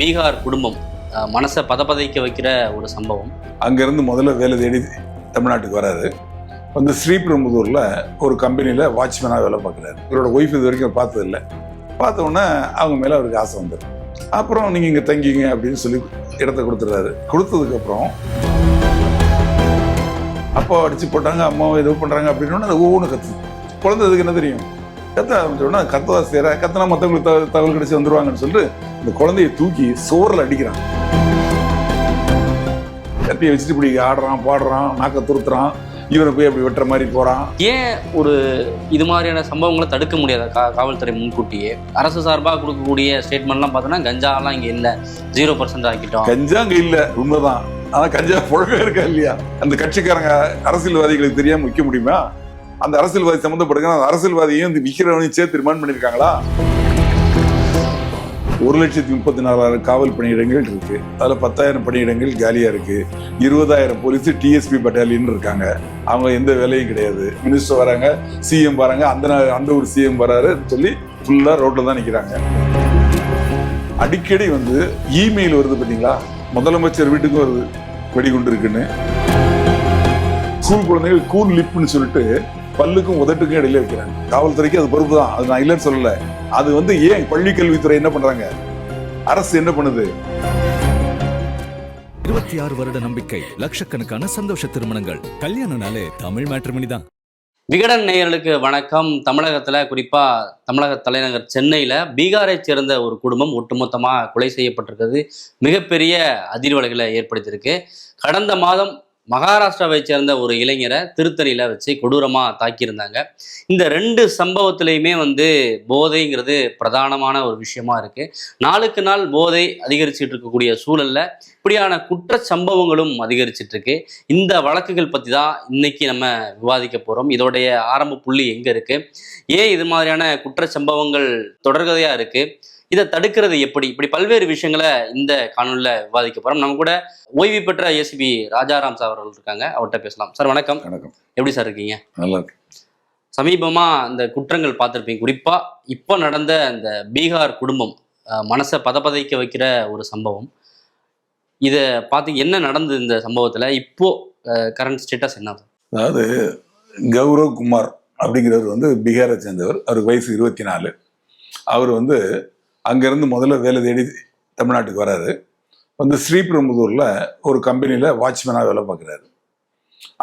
பீகார் குடும்பம் மனசை பதப்பதைக்க வைக்கிற ஒரு சம்பவம். அங்கேருந்து முதல்ல வேலை தேடி தமிழ்நாட்டுக்கு வராரு. வந்து ஸ்ரீபெரும்புதூரில் ஒரு கம்பெனியில் வாட்ச்மேனாக வேலை பார்க்குறாரு. இவரோட ஒய்ஃப் இது வரைக்கும் பார்த்ததில்லை. பார்த்த உடனே அவங்க மேலே அவருக்கு ஆசை வந்துடும். அப்புறம் நீங்கள் இங்கே தங்கிங்க அப்படின்னு சொல்லி இடத்த கொடுத்துட்றாரு. கொடுத்ததுக்கப்புறம் அப்பா அடித்து போட்டாங்க, அம்மாவை இது பண்ணுறாங்க அப்படின்னா அது ஒவ்வொன்று கற்று குழந்தைதுக்கு என்ன தெரியும், கத்த ஆரம்பிச்சோன்னா கத்தவா சேர கத்தனா மற்றவங்களுக்கு தகவல் கிடைச்சி வந்துடுவாங்கன்னு சொல்லிட்டு இந்த குழந்தைய தூக்கி சோறில் அடிக்கிறான். கத்தியை வச்சுட்டு இப்படி ஆடுறான், பாடுறான், நாக்க துருத்துறான், இவனை போய் அப்படி வெட்டுற மாதிரி போறான். ஏன் ஒரு இது மாதிரியான சம்பவங்களை தடுக்க முடியாத காவல்துறை முன்கூட்டியே அரசு சார்பாக கொடுக்கக்கூடிய ஸ்டேட்மெண்ட்லாம் பார்த்தோன்னா கஞ்சாலாம் இங்கே இல்லை, 0% ஆக்கிட்டோம். கஞ்சா அங்கே இல்லை, உண்மைதான். ஆனால் கஞ்சா புழக்கம் இருக்கா இல்லையா? அந்த கட்சிக்காரங்க அரசியல்வாதிகளுக்கு தெரியாம விற்க முடியுமா? அந்த அரசியல்வாதி சம்மந்தப்படுங்க, அந்த அரசியல்வாதியும் இந்த விற்கிறவனையும் சேர்த்து ரிமாண்ட் பண்ணியிருக்காங்களா? 1,34,000 காவல் பணியிடங்கள் இருக்கு. அதில் 10,000 பணியிடங்கள் காலியா இருக்கு. 20,000 போலீஸ் டிஎஸ்பி பட்டாலியன் இருக்காங்க. அவங்க எந்த வேலையும் கிடையாது. மினிஸ்டர் வராங்க, சிஎம் வராங்க, அந்த ஒரு சிஎம் வராரு சொல்லி ஃபுல்லா ரோட்ல தான் நிக்கிறாங்க. அடிக்கடி வந்து இமெயில் வருது பார்த்தீங்களா, முதலமைச்சர் வீட்டுக்கும் வருது வெடிகுண்டு இருக்குன்னு. ஸ்கூல் குழந்தைகள் கூல் லிப்னு சொல்லிட்டு பல்லுக்கும் உதட்டுக்கும் இடையில வைக்கிறாங்க. காவல்துறைக்கு அது பொறுப்பு தான், அது நான் இல்லைன்னு சொல்லல. அது வந்து ஏன் பள்ளி கல்வித்துறை என்ன பண்றாங்க, அரசு என்ன பண்ணுது? 26 வருட நம்பிக்கை, லட்சக்கணக்கான சந்தோஷ திருமணங்கள். கல்யாணம்னாலே தமிழ் மேட்ரிமோனி தான். விகடன் நேயர்களுக்கு வணக்கம். தமிழகத்தில் குறிப்பாக தமிழக தலைநகர் சென்னையில் பீகாரை சேர்ந்த ஒரு குடும்பம் ஒட்டுமொத்தமாக கொலை செய்யப்பட்டிருக்கிறது. மிகப்பெரிய அதிர்வலைகளை ஏற்படுத்தியிருக்கு. கடந்த மாதம் மகாராஷ்டிராவை சேர்ந்த ஒரு இளைஞரை திருத்தணியில் வச்சு கொடூரமாக தாக்கியிருந்தாங்க. இந்த 2 சம்பவத்திலையுமே போதைங்கிறது பிரதானமான ஒரு விஷயமா இருக்குது. நாளுக்கு நாள் போதை அதிகரிச்சுட்டு இருக்கக்கூடிய சூழலில் இப்படியான குற்ற சம்பவங்களும் அதிகரிச்சுட்டு இருக்கு. இந்த வழக்குகள் பற்றி தான் இன்னைக்கு நம்ம விவாதிக்க போகிறோம். இதோடைய ஆரம்ப புள்ளி எங்கே இருக்குது, ஏன் இது மாதிரியான குற்ற சம்பவங்கள் தொடர்கதையாக இருக்குது, இதை தடுக்கிறது எப்படி, இப்படி பல்வேறு விஷயங்களை இந்த காணொலியில் விவாதிக்க போகிறோம். நம்ம கூட ஓய்வு பெற்ற ஏசிபி ராஜாராம் சார் அவர்கள் இருக்காங்க, அவர்கிட்ட பேசலாம். சார் வணக்கம். வணக்கம். எப்படி சார் இருக்கீங்க? நல்லா இருக்கு. சமீபமாக இந்த குற்றங்கள் பார்த்துருப்பீங்க. குறிப்பாக இப்போ நடந்த இந்த பீகார் குடும்பம் மனசை பதப்பதைக்க வைக்கிற ஒரு சம்பவம். இதை பார்த்து என்ன நடந்தது இந்த சம்பவத்தில், இப்போ கரண்ட் ஸ்டேட்டஸ் என்ன? அதாவது கௌரவ் குமார் அப்படிங்கிறவர் வந்து பீகாரை சேர்ந்தவர். அவருக்கு வயசு 24. அவர் வந்து அங்கேருந்து முதல்ல வேலை தேடி தமிழ்நாட்டுக்கு வராரு. வந்து ஸ்ரீபெரும்புதூரில் ஒரு கம்பெனியில் வாட்ச்மேனாக வேலை பார்க்குறாரு.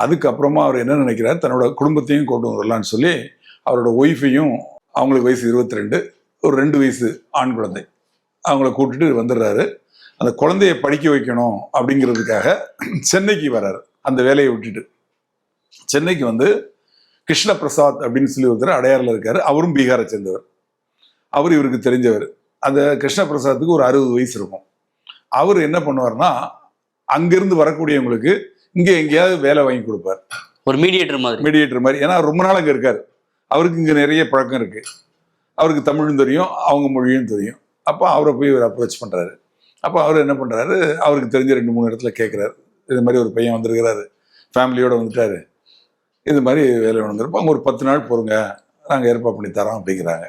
அதுக்கப்புறமா அவர் என்ன நினைக்கிறார், தன்னோட குடும்பத்தையும் கொண்டு வந்துடலான்னு சொல்லி அவரோட ஒய்ஃபையும், அவங்களுக்கு வயசு 22, ஒரு 2 வயசு ஆண் குழந்தை, அவங்கள கூட்டிட்டு வந்துடுறாரு. அந்த குழந்தைய படிக்க வைக்கணும் அப்படிங்கிறதுக்காக சென்னைக்கு வர்றாரு. அந்த வேலையை விட்டுட்டு சென்னைக்கு வந்து கிருஷ்ண பிரசாத் அப்படின்னு சொல்லி ஒருத்தர் அடையாறில் இருக்காரு. அவரும் பீகாரை சேர்ந்தவர். அவர் இவருக்கு தெரிஞ்சவர். அந்த கிருஷ்ண பிரசாத்துக்கு ஒரு 60 வயசு இருக்கும். அவர் என்ன பண்ணுவார்னா, அங்கிருந்து வரக்கூடியவங்களுக்கு இங்கே எங்கேயாவது வேலை வாங்கி கொடுப்பார். ஒரு மீடியேட்டர் மாதிரி. ஏன்னா ரொம்ப நாள் அங்கே இருக்காரு. அவருக்கு இங்கே நிறைய பழக்கம் இருக்கு. அவருக்கு தமிழும் தெரியும், அவங்க மொழியும் தெரியும். அப்போ அவரை போய் இவர் அப்ரோச் பண்ணுறாரு. அப்போ அவர் என்ன பண்ணுறாரு, அவருக்கு தெரிஞ்ச 2-3 இடத்துல கேட்குறாரு. இது மாதிரி ஒரு பையன் வந்திருக்கிறாரு, ஃபேமிலியோடு வந்துட்டாரு, இது மாதிரி வேலை வந்துருப்போம், அவங்க ஒரு 10 நாள் போருங்க, நாங்கள் ஏற்பாடு பண்ணி தரோம் அப்படிங்கிறாங்க.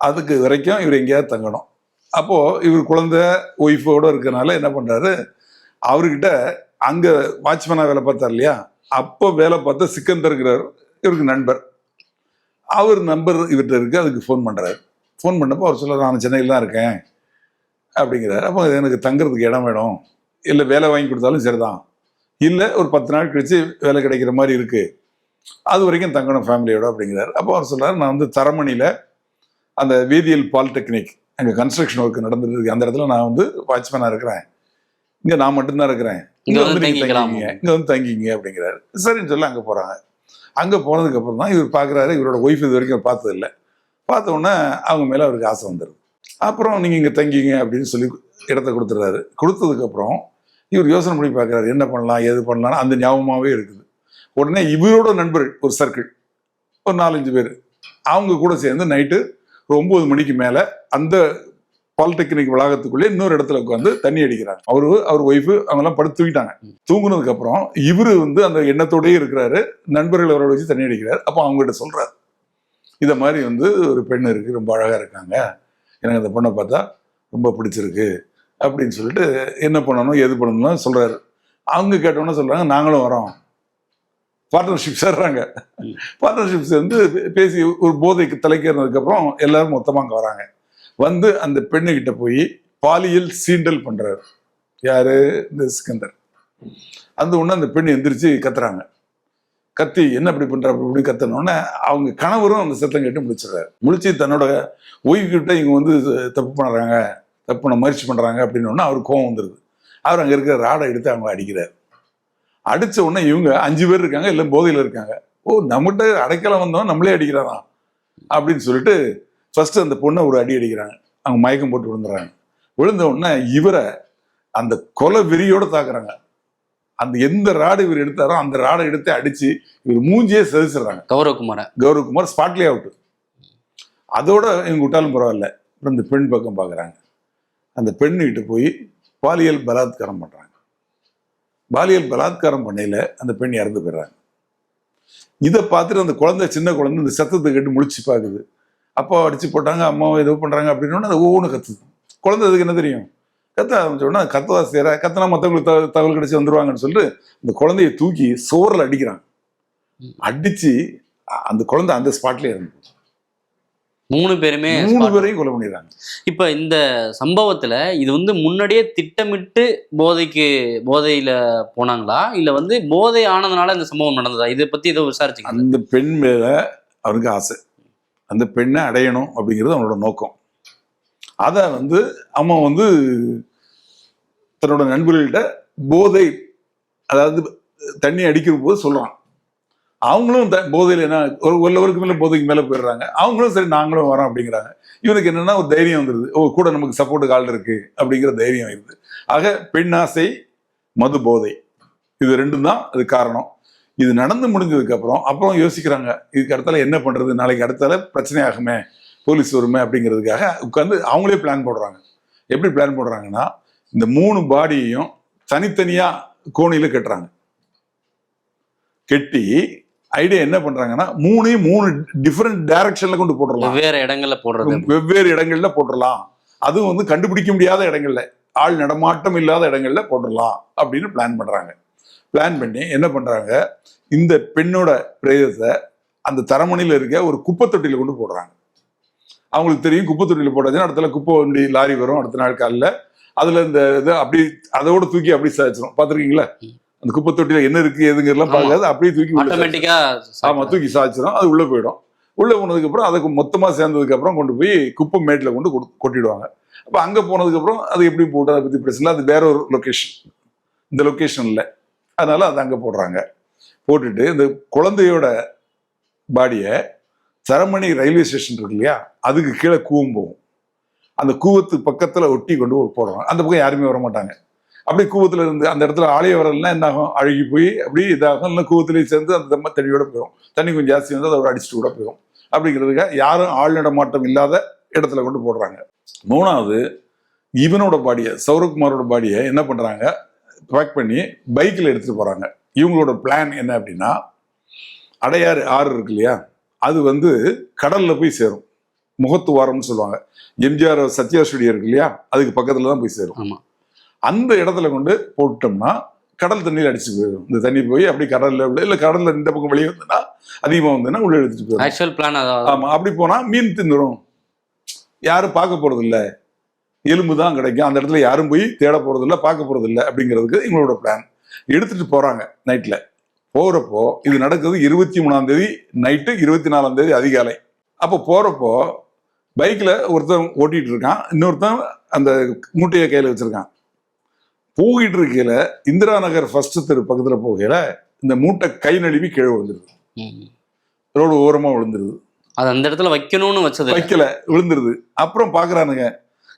அதுக்கு வரைக்கும் இவர் எங்கேயாவது தங்கணும். அப்போது இவர் குழந்தை ஒய்ஃபோடு இருக்கிறனால என்ன பண்ணுறாரு, அவர்கிட்ட அங்கே வாட்ச்மேனாக வேலை பார்த்தார் இல்லையா, அப்போ வேலை பார்த்த சிக்கந்தருங்கிறார் இவருக்கு நண்பர். அவர் நம்பர் இவர்கிட்ட இருக்குது. அதுக்கு ஃபோன் பண்ணுறாரு. ஃபோன் பண்ணப்போ அவர் சொல்ல, நான் சென்னையில் தான் இருக்கேன் அப்படிங்கிறார். அப்போ எனக்கு தங்குறதுக்கு இடம் வேணும், இல்லை வேலை வாங்கி கொடுத்தாலும் சரிதான், இல்லை ஒரு 10 நாள் கழித்து வேலை கிடைக்கிற மாதிரி இருக்குது, அது வரைக்கும் தங்கணும் ஃபேமிலியோட அப்படிங்கிறார். அப்போ அவர் சொல்கிறார், நான் வந்து தரமணியில் அந்த வேதியியல் பாலிடெக்னிக் அங்கே கன்ஸ்ட்ரக்ஷன் ஒர்க் நடந்துட்டு இருக்கு, அந்த இடத்துல நான் வந்து வாட்ச்மேனாக இருக்கிறேன், இங்கே நான் மட்டும்தான் இருக்கிறேன், இங்கே வந்து தங்கிங்க அப்படிங்கிறாரு. சரின்னு சொல்லி அங்கே போகிறாங்க. அங்கே போனதுக்கப்புறம் தான் இவர் பார்க்குறாரு, இவரோட ஒய்ஃப் இது வரைக்கும் பார்த்ததில்லை. பார்த்த உடனே அவங்க மேலே அவருக்கு ஆசை வந்துடுது. அப்புறம் நீங்கள் இங்கே தங்கிங்க அப்படின்னு சொல்லி இடத்த கொடுத்துட்றாரு. கொடுத்ததுக்கப்புறம் இவர் யோசனை பண்ணி பார்க்குறாரு, என்ன பண்ணலாம் ஏது பண்ணலான்னு அந்த ஞாபகமாகவே இருக்குது. உடனே இவரோட நண்பர்கள் ஒரு சர்க்கிள், ஒரு 4-5 பேர், அவங்க கூட சேர்ந்து நைட்டு 9 மணிக்கு மேலே அந்த பாலிடெக்னிக் வளாகத்துக்குள்ளே இன்னொரு இடத்துல உட்காந்து தண்ணி அடிக்கிறாங்க. அவர் ஒய்ஃபு அவங்கெல்லாம் படுத்து தூங்கிட்டாங்க. தூங்குனதுக்கு அப்புறம் இவரு வந்து அந்த எண்ணத்தோடயே இருக்கிறாரு, நண்பர்கள் அவரோட வச்சு தண்ணி அடிக்கிறாரு. அப்போ அவங்ககிட்ட சொல்றாரு, இதை மாதிரி வந்து ஒரு பெண் இருக்கு, ரொம்ப அழகா இருக்காங்க, எனக்கு அந்த பொண்ணை பார்த்தா ரொம்ப பிடிச்சிருக்கு, அப்படின்னு சொல்லிட்டு என்ன பண்ணணும் எது பண்ணணும் சொல்றாரு. அவங்க கேட்டோன்னே சொல்றாங்க, நாங்களும் வரோம். பார்ட்னர்ஷிப் சேர்றாங்க. பார்ட்னர்ஷிப்ஸ் வந்து பேசி ஒரு போதைக்கு தலைக்கிறதுக்கு அப்புறம் எல்லாரும் மொத்தமாக அங்கே வராங்க. வந்து அந்த பெண்ணுகிட்ட போய் பாலியல் சீண்டல் பண்றாரு. யாரு? இந்த சிக்கந்தர். அந்த ஒன்று அந்த பெண் எந்திரிச்சு கத்துறாங்க. கத்தி என்ன இப்படி பண்ற அப்படி கத்தனோடனே அவங்க கணவரும் அந்த சத்தம் கேட்டு முடிச்சிடுறாரு. முடிச்சு தன்னோட ஒய்ஃப்கிட்ட இவங்க வந்து தப்பு பண்ணுறாங்க, தப்பு பண்ண முயற்சி பண்றாங்க அப்படின்னு அவருக்கு கோவம் வந்துடுது. அவர் அங்கே இருக்கிற ராடை எடுத்து அவங்க அடிக்கிறார். அடிச்ச உடனே இவங்க 5 பேர் இருக்காங்க, எல்லாம் போதையில் இருக்காங்க. ஓ, நம்மகிட்ட அடைக்கலம் வந்தவன் நம்மளே அடிக்கிறானா அப்படின்னு சொல்லிட்டு ஃபர்ஸ்ட் அந்த பொண்ணை ஒரு அடி அடிக்கிறாங்க. அவங்க மயக்கம் போட்டு விழுந்துறாங்க. விழுந்த உடனே இவரை அந்த கொலை வெறியோட தாக்குறாங்க. அந்த எந்த ராடு இவர் எடுத்தாரோ அந்த ராடை எடுத்து அடிச்சு இவர் மூஞ்சியே செதுச்சிடுறாங்க. கௌரவகுமார் ஸ்பாட்லேயே அவுட்டு. அதோட இவங்க விட்டாலும் பரவாயில்ல. அப்புறம் இந்த பெண் பக்கம் பார்க்குறாங்க. அந்த பெண்ணுகிட்ட போய் பாலியல் பலாத்காரம் பண்றாங்க. பாலியல் பலாத்காரம் பண்ணையில அந்த பெண் இறந்து போயிடுறாங்க. இதை பார்த்துட்டு அந்த குழந்தை, சின்ன குழந்தை இந்த சத்தத்தை கேட்டு முழிச்சு பார்க்குது. அப்பா அடிச்சு போட்டாங்க, அம்மாவை ஏதோ பண்றாங்க அப்படின்னா அது ஒவ்வொன்று கத்துது. குழந்தை அதுக்கு என்ன தெரியும்? கத்த ஆரம்பிச்சோன்னா கத்தவா சேர கத்தனா மற்றவங்களுக்கு தகவல் கிடைச்சி வந்துருவாங்கன்னு சொல்லிட்டு அந்த குழந்தைய தூக்கி சோறில் அடிக்கிறாங்க. அடிச்சு அந்த குழந்தை அந்த ஸ்பாட்லேயே இறந்து 3 பேரையும் கொலை பண்ணிடுறாங்க. இப்ப இந்த சம்பவத்துல இது வந்து முன்னாடியே திட்டமிட்டு போதையில போனாங்களா, இல்ல வந்து போதை ஆனதுனால இந்த சம்பவம் நடந்ததா? இதை பத்தி ஏதோ விசாரிச்சு. அந்த பெண் மேல அவருக்கு ஆசை, அந்த பெண்ணை அடையணும் அப்படிங்கிறது அவனோட நோக்கம். அதை வந்து அவன் வந்து தன்னோட நண்பர்கள்ட்ட போதை, அதாவது தண்ணி அடிக்கிற போது சொல்றான். அவங்களும் போதையில் என்ன ஒரு லெவலுக்கு மேலே போதைக்கு மேலே போயிடுறாங்க. அவங்களும் சரி நாங்களும் வரோம் அப்படிங்கிறாங்க. இவனுக்கு என்னன்னா ஒரு தைரியம் வந்துடுது. ஓ, கூட நமக்கு சப்போர்ட்டுக்கு ஆள் இருக்கு அப்படிங்கிற தைரியம் இருக்குது. ஆக பெண்ணாசை, மது போதை, இது 2 தான் அது காரணம். இது நடந்து முடிஞ்சதுக்கு அப்புறம் யோசிக்கிறாங்க, இதுக்கு அடுத்தால என்ன பண்றது, நாளைக்கு அடுத்தால பிரச்சனை ஆகுமே, போலீஸ் வருமே அப்படிங்கிறதுக்காக உட்காந்து அவங்களே பிளான் போடுறாங்க. எப்படி பிளான் போடுறாங்கன்னா, இந்த 3 பாடியையும் தனித்தனியா கோணியில கட்டுறாங்க. கெட்டி ஐடியா என்ன பண்றாங்கன்னா, 3 டிஃபரெண்ட் டைரக்ஷன்ல கொண்டு போட்டுடலாம். வெவ்வேறு இடங்கள்ல போட்டுடலாம். அதுவும் வந்து கண்டுபிடிக்க முடியாத இடங்கள்ல, ஆள் நடமாட்டம் இல்லாத இடங்கள்ல போட்டுடலாம் அப்படின்னு பிளான் பண்றாங்க. பிளான் பண்ணி என்ன பண்றாங்க, இந்த பெண்ணோட பிரேதத்தை அந்த தரமணியில இருக்க ஒரு குப்பை தொட்டியில கொண்டு போடுறாங்க. அவங்களுக்கு தெரியும், குப்பை தொட்டியில போட்டாச்சுன்னா அடுத்த குப்பை வண்டி லாரி வரும் அடுத்த நாள் காலையில். அதுல இந்த இதை அப்படி அதோட தூக்கி அப்படி சாய்ச்சிடும். பார்த்துருக்கீங்களா? அந்த குப்பை தொட்டியில என்ன இருக்கு எதுங்கெல்லாம் பார்க்காது, அப்படியே தூக்கி தூக்கி சாய்ச்சிடும். அது உள்ள போயிடும். உள்ள போனதுக்கு அப்புறம் அதுக்கு மொத்தமா சேர்ந்ததுக்கு அப்புறம் கொண்டு போய் குப்பை மேட்டில் கொண்டு கொட்டிடுவாங்க. அப்ப அங்க போனதுக்கு அப்புறம் அது எப்படி போட்டு அதை பத்தி பிரச்சனை, அது வேற ஒரு லொகேஷன், இந்த லொகேஷன் இல்லை. அதனால அது அங்க போடுறாங்க. போட்டுட்டு இந்த குழந்தையோட பாடியை சரமணி ரயில்வே ஸ்டேஷன் இருக்கு இல்லையா, அதுக்கு கீழே கூவம் போகும். அந்த கூவத்து பக்கத்துல ஒட்டி கொண்டு போடுறாங்க. அந்த பக்கம் யாருமே வர மாட்டாங்க. அப்படியே கூவத்துல இருந்து அந்த இடத்துல ஆலய வரலாம் என்ன ஆகும், அழுகி போய் அப்படியே இதாகும். இல்லை கூவத்திலேயே சேர்ந்து அந்த தம்ம தண்ணியோட போயிடும். தண்ணி கொஞ்சம் ஜாஸ்தி வந்து அதை அடிச்சுட்டு கூட போயிடும். அப்படிங்கிறதுக்காக யாரும் ஆள் நடமாட்டம் இல்லாத இடத்துல கொண்டு போடுறாங்க. 3வது, இவனோட பாடியை, சௌரகுமாரோட பாடியை என்ன பண்றாங்க, பேக் பண்ணி பைக்கில் எடுத்துட்டு போறாங்க. இவங்களோட பிளான் என்ன அப்படின்னா, அடையாறு ஆறு இருக்கு இல்லையா, அது வந்து கடல்ல போய் சேரும். முகத்துவாரம்னு சொல்லுவாங்க. எம்ஜிஆர் சத்யா ஸ்டுடியோ இருக்கு இல்லையா, அதுக்கு பக்கத்துல தான் போய் சேரும். அந்த இடத்துல கொண்டு போட்டோம்னா கடல் தண்ணியில் அடிச்சு போயிடும். இந்த தண்ணி போய் அப்படி கடல்ல இல்லை கடல்ல இந்த பக்கம் வெளியே வந்ததுன்னா அதிகமாக வந்ததுன்னா உள்ள எடுத்துட்டு போயிடும். ஆமா, அப்படி போனா மீன் தின்னுடும். யாரும் பார்க்க போறது இல்லை, எலும்பு தான் கிடைக்கும். அந்த இடத்துல யாரும் போய் தேட போறது இல்லை, பார்க்க போறது இல்லை. அப்படிங்கிறதுக்கு எங்களோட பிளான். எடுத்துட்டு போறாங்க. நைட்ல போறப்போ இது நடக்குது 23ஆம் தேதி நைட்டு, 24ஆம் தேதி அதிகாலை. அப்போ போறப்போ பைக்ல ஒருத்தன் ஓட்டிட்டு இருக்கான், இன்னொருத்தன் அந்த மூட்டையை கையில வச்சிருக்கான். போகிட்டு இருக்கையில இந்திரா நகர் ஃபர்ஸ்ட் தெரு பக்கத்துல போகையில இந்த மூட்டை கை நழுவி கீழே விழுந்துருது. ரோடு ஓரமா விழுந்துருது. அது அந்த இடத்துல வைக்கணும்னு வைக்கல, விழுந்துருது. அப்புறம் பாக்குறானுங்க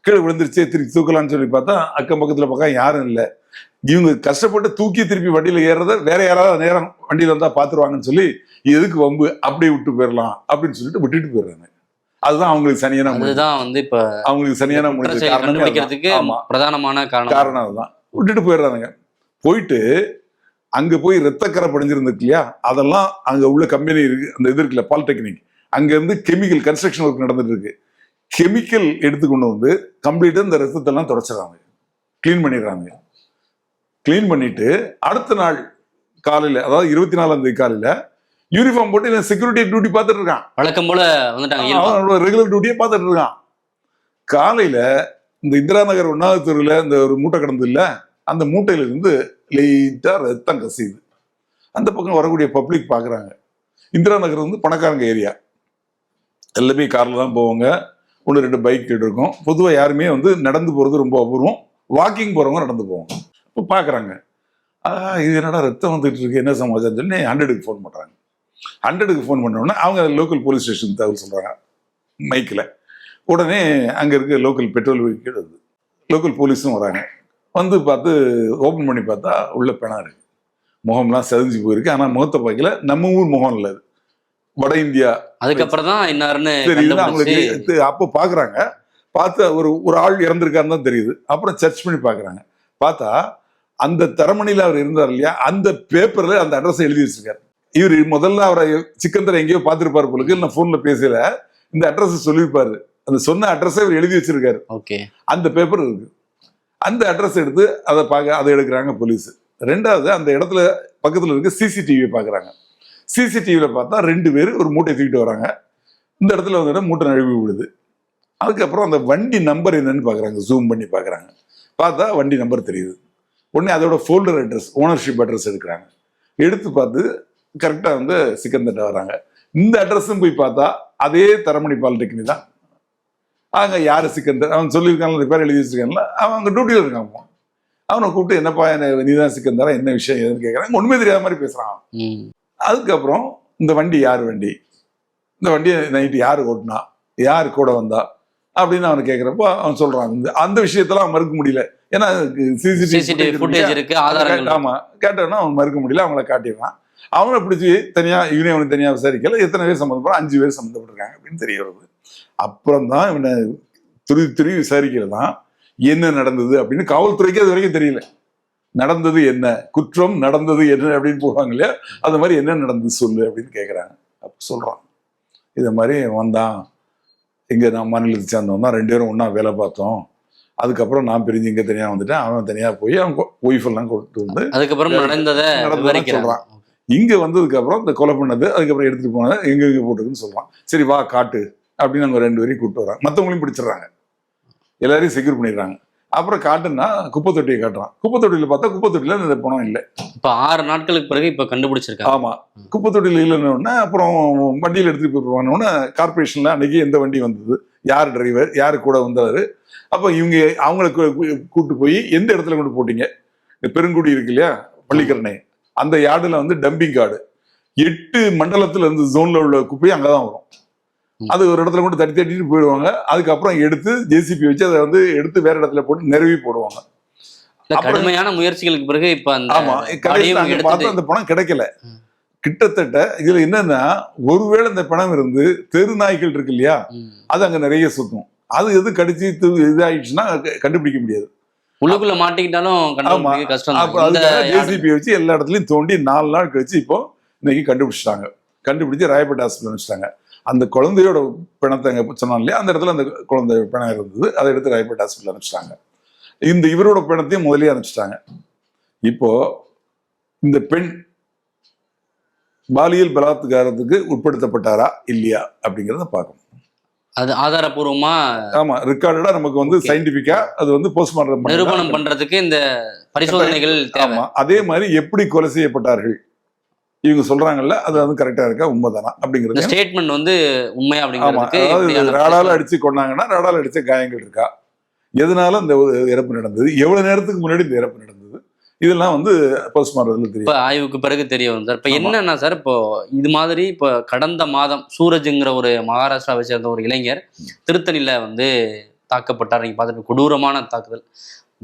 கீழே விழுந்துருச்சே, திருப்பி தூக்கலான்னு சொல்லி பார்த்தா அக்கம் பக்கத்துல பக்கம் யாரும் இல்லை. இவங்க கஷ்டப்பட்டு தூக்கி திருப்பி வண்டியில ஏறத வேற யாராவது நேரம் வண்டியில வந்தா பாத்துருவாங்கன்னு சொல்லி எதுக்கு வம்பு, அப்படியே விட்டு போயிடலாம் அப்படின்னு சொல்லிட்டு விட்டுட்டு போயிடுறாங்க. அதுதான் அவங்களுக்கு சரியான, அதுதான் வந்து இப்ப அவங்களுக்கு சரியான பிரதானமான காரணம். அதுதான் விட்டுட்டு போயிடுறாங்க. போயிட்டு அங்க போய் ரத்தக்கரை படிஞ்சிருந்துருக்கு இல்லையா, அதெல்லாம் அங்க உள்ள கம்பெனி இருக்கு, அந்த இது இருக்குல்ல பாலிடெக்னிக், அங்க இருந்து கெமிக்கல் கன்ஸ்ட்ரக்ஷன் ஒர்க் நடந்துட்டு இருக்கு. கெமிக்கல் எடுத்துக்கொண்டு வந்து கம்ப்ளீட்டா இந்த ரத்தத்தெல்லாம் தொடச்சிடறாங்க. கிளீன் பண்ணிடுறாங்க. கிளீன் பண்ணிட்டு அடுத்த நாள் காலையில, அதாவது 24ஆம் தேதி காலையில யூனிஃபார்ம் போட்டு செக்யூரிட்டி டியூட்டி பார்த்துட்டு இருக்கான். வழக்கம் போல வந்துட்டாங்க. அவனோட ரெகுலர் டியூட்டியை பார்த்துட்டு இருக்கான். காலையில இந்த இந்திரா நகர் 1வது தெருவில் இந்த ஒரு மூட்டை கிடந்தது இல்ல, அந்த மூட்டையில இருந்து லைட்டா ரத்தம் கசியுது. அந்த பக்கம் வரக்கூடிய பப்ளிக் பாக்குறாங்க. இந்திரா நகர் வந்து பணக்காரங்க ஏரியா, எல்லாமே கார்ல தான் போவாங்க, 1-2 பைக் இருக்கும். பொதுவாக யாருமே வந்து நடந்து போறது ரொம்ப அபூர்வம், வாக்கிங் போறவங்க நடந்து போவாங்க. இப்போ பாக்குறாங்க, இது என்னடா ரத்தம் வந்துட்டு இருக்கு, என்ன சமாச்சாரம் சொல்லி 100க்கு ஃபோன் பண்றாங்க. 100க்கு ஃபோன் பண்ண உடனே அவங்க லோக்கல் போலீஸ் ஸ்டேஷன் தகவல் சொல்றாங்க மைக்கில். உடனே அங்கே இருக்க லோக்கல் பெட்ரோல் வெஹிக்கிள் வருது, லோக்கல் போலீஸும் வராங்க. வந்து பார்த்து ஓப்பன் பண்ணி பார்த்தா உள்ள பெணா இருக்கு, முகம்லாம் செதஞ்சு போயிருக்கு. ஆனால் முகத்தை பார்க்கல, நம்ம ஊர் முகம் இல்லை, அது வட இந்தியா. அதுக்கப்புறம் தான் என்னாருன்னு தெரியுது அவங்களுக்கு. அப்போ பார்க்குறாங்க, பார்த்து ஒரு ஆள் இறந்துருக்காருன்னு தான் தெரியுது. அப்புறம் சர்ச் பண்ணி பார்க்குறாங்க, பார்த்தா அந்த தரமணியில் அவர் இருந்தார் இல்லையா, அந்த பேப்பரில் அந்த அட்ரஸை எழுதி வச்சிருக்காரு. இவர் முதல்ல அவரை சிக்கந்தரை எங்கேயோ பார்த்துருப்பாரு போலுக்கு, இல்லை ஃபோனில் பேசல, இந்த அட்ரஸ் சொல்லியிருப்பாரு. அந்த சொன்ன அட்ரஸை இவர் எழுதி வச்சிருக்காரு. அந்த பேப்பர் இருக்கு. அந்த அட்ரஸ் எடுத்து அதை எடுக்கிறாங்க போலீஸ். ரெண்டாவது அந்த இடத்துல பக்கத்தில் இருக்க சிசிடிவியை பார்க்குறாங்க. சிசிடிவியில் பார்த்தா 2 பேர் ஒரு மூட்டை தூக்கிட்டு வராங்க. இந்த இடத்துல வந்து மூட்டை நழுவி விடுது. அதுக்கப்புறம் அந்த வண்டி நம்பர் என்னன்னு பார்க்குறாங்க, ஜூம் பண்ணி பார்க்குறாங்க. பார்த்தா வண்டி நம்பர் தெரியுது. உடனே அதோட ஃபோல்டர் அட்ரஸ், ஓனர்ஷிப் அட்ரஸ் எடுக்கிறாங்க. எடுத்து பார்த்து கரெக்டாக வந்து சிக்கந்தட்ட வராங்க. இந்த அட்ரஸும் போய் பார்த்தா அதே தரமணி பாலிடெக்னிக் தான். அங்கே யார் சிக்கந்தர், அவன் சொல்லியிருக்காங்க, பேர் எழுதி வச்சிருக்காங்கல்ல, அவன் அங்கே டியூட்டியில் இருக்கான். அவனை கூப்பிட்டு, என்னப்பா நீதான் சிக்கந்தரா, என்ன விஷயம் ஏதுன்னு கேட்குறாங்க. ஒன்றுமே தெரியாத மாதிரி பேசுகிறான். அதுக்கப்புறம் இந்த வண்டி யார் வண்டி, இந்த வண்டியை நைட்டு யார் ஓட்டினா, யார் கூட வந்தா அப்படின்னு அவனை கேட்குறப்போ அவன் சொல்கிறான். அந்த விஷயத்தெல்லாம் அவன் மறுக்க முடியல, ஏன்னா சிசிடிவி ஃபுட்டேஜ் இருக்கு, ஆதாரங்கள். ஆமாம், கேட்டோன்னா அவன் மறுக்க முடியல, அவங்கள காட்டிடுறான். அவனை பிடிச்சி தனியாக இவனே அவனுக்கு தனியாக விசாரிக்கல, எத்தனை பேர் சம்மந்தப்பட 5 பேர் சம்மந்தப்பட்டிருக்காங்க அப்படின்னு தெரிய வருது. அப்புறம் தான் இவனை துருவி விசாரிக்கிறது தான் என்ன நடந்தது அப்படின்னு. காவல்துறைக்கு அது வரைக்கும் தெரியல நடந்தது என்ன, குற்றம் நடந்தது என்ன அப்படின்னு போடுவாங்க இல்லையா, அது மாதிரி என்ன நடந்தது சொல்லு அப்படின்னு கேட்குறாங்க. அப்போ சொல்கிறான், இதை மாதிரி வந்தான், இங்கே நான் மாநிலத்தை சேர்ந்தவன் தான், 2 பேரும் ஒன்றா வேலை பார்த்தோம். அதுக்கப்புறம் நான் பிரிஞ்சு இங்கே தனியாக வந்துட்டேன், அவன் தனியாக போய் அவன் ஒய்ஃபெல்லாம் கொண்டு வந்து அதுக்கப்புறம் நடந்ததை சொல்கிறான். இங்கே வந்ததுக்கப்புறம் இந்த கொலை பண்ணது, அதுக்கப்புறம் எடுத்துகிட்டு போனதை எங்கே போட்டுருக்குன்னு சொல்கிறான். சரி வா காட்டு அப்படின்னு அவங்க 2 பேரையும் கூப்பிட்டு வராங்க. மற்றவங்களையும் பிடிச்சிடுறாங்க, எல்லாரையும் செக்யூர் பண்ணிடுறாங்க. அப்புறம் காட்டுன்னா குப்பை தொட்டியை காட்டுறான். குப்பை தொட்டியில் பார்த்தா குப்பை தொட்டியில் இந்த பணம் இல்லை. இப்போ 6 நாட்களுக்கு பிறகு இப்போ கண்டுபிடிச்சிருக்காங்க. ஆமாம், குப்பை தொட்டியில் இல்லைன்னு. அப்புறம் வண்டியில் எடுத்துகிட்டு போயிடுவானோடனே கார்பரேஷனில் அன்றைக்கி எந்த வண்டி வந்தது, யார் டிரைவர், யார் கூட வந்தவர், அப்போ அவங்களுக்கு கூப்பிட்டு போய் எந்த இடத்துல கொண்டு போட்டீங்க, பெருங்குடி இருக்கு இல்லையா பள்ளிக்கரணை, அந்த யார்டில் வந்து டம்பிங் கார்டு 8 மண்டலத்தில் இருந்து ஜோனில் உள்ள குப்பையும் அங்கே தான் வரும். அது ஒரு இடத்துல கொண்டு தட்டிட்டு போயிடுவாங்க. அதுக்கப்புறம் எடுத்து ஜேசிபி வச்சு அதை வந்து எடுத்து வேற இடத்துல போட்டு நிறுவி போடுவாங்க. கடுமையான முயற்சிகளுக்கு பிறகு இப்ப அந்த பணம் கிடைக்கல. கிட்டத்தட்ட இதுல என்னன்னா, ஒருவேளை இந்த பணம் இருந்து தெரு நாய்கள் இருக்கு இல்லையா, அது அங்க நிறைய சுத்தும். அது எது கடிச்சு இதாயிடுச்சுன்னா கண்டுபிடிக்க முடியாது. உள்ளுக்குள்ள மாட்டிக்கிட்டாலும் கஷ்டம். ஜேசிபி வச்சு எல்லா இடத்துலயும் தோண்டி 4 நாள் கழிச்சு இப்போ இன்னைக்கு கண்டுபிடிச்சிட்டாங்க. கண்டுபிடிச்சு ராயப்பேட்டை ஹாஸ்பிட்டல் அனுப்பிச்சிட்டாங்க. அந்த குழந்தையோட பிணத்தை அங்கே சொன்னாங்க இல்லையா, அந்த இடத்துல அந்த குழந்தை பிணம் இருந்தது, அதை எடுத்து ராயப்பேட்டை ஹாஸ்பிட்டல் அனுப்பிச்சிட்டாங்க. இந்த இவரோட பிணத்தையும் முதலே அனுப்பிச்சிட்டாங்க. இப்போ இந்த பெண் பாலியல் பலாத்காரத்துக்கு உட்படுத்தப்பட்டாரா இல்லையா அப்படிங்கிறத பார்க்கணும். அது ஆதாரபூர்வமா, ஆமா, ரெக்கார்டடா நமக்கு வந்து சயின்டிபிக்கா அது வந்து போஸ்ட்மார்ட்டம் நிரூபணம் பண்றதுக்கு இந்த பரிசோதனைகள் தேவை. அதே மாதிரி எப்படி கொலை செய்யப்பட்டார்கள் இவங்க சொல்றாங்கல்ல, அது வந்து கரெக்டா இருக்கா, உண்மைதானா அப்படிங்கிறது ஸ்டேட்மெண்ட் வந்து உண்மையா அப்படிங்கிறதுக்கு. ராடால அடிச்சு கொண்டாங்கன்னா ராடால அடிச்ச காயங்கள் இருக்கா, எதனால இந்த இறப்பு நடந்தது, எவ்வளவு நேரத்துக்கு முன்னாடி இந்த இறப்பு நடந்தது, இதெல்லாம் வந்து போஸ்ட்மார்ட்டத்துல தெரியும். இப்போ ஆய்வுக்கு பிறகு தெரிய வரும் சார். இப்போ என்னன்னா சார், இப்போ இது மாதிரி இப்போ கடந்த மாதம் சூரஜ்ங்கிற ஒரு மகாராஷ்டிராவை சேர்ந்த ஒரு இளைஞர் திருத்தணியில வந்து தாக்கப்பட்டார். நீங்க பார்த்துட்டு கொடூரமான தாக்குதல்.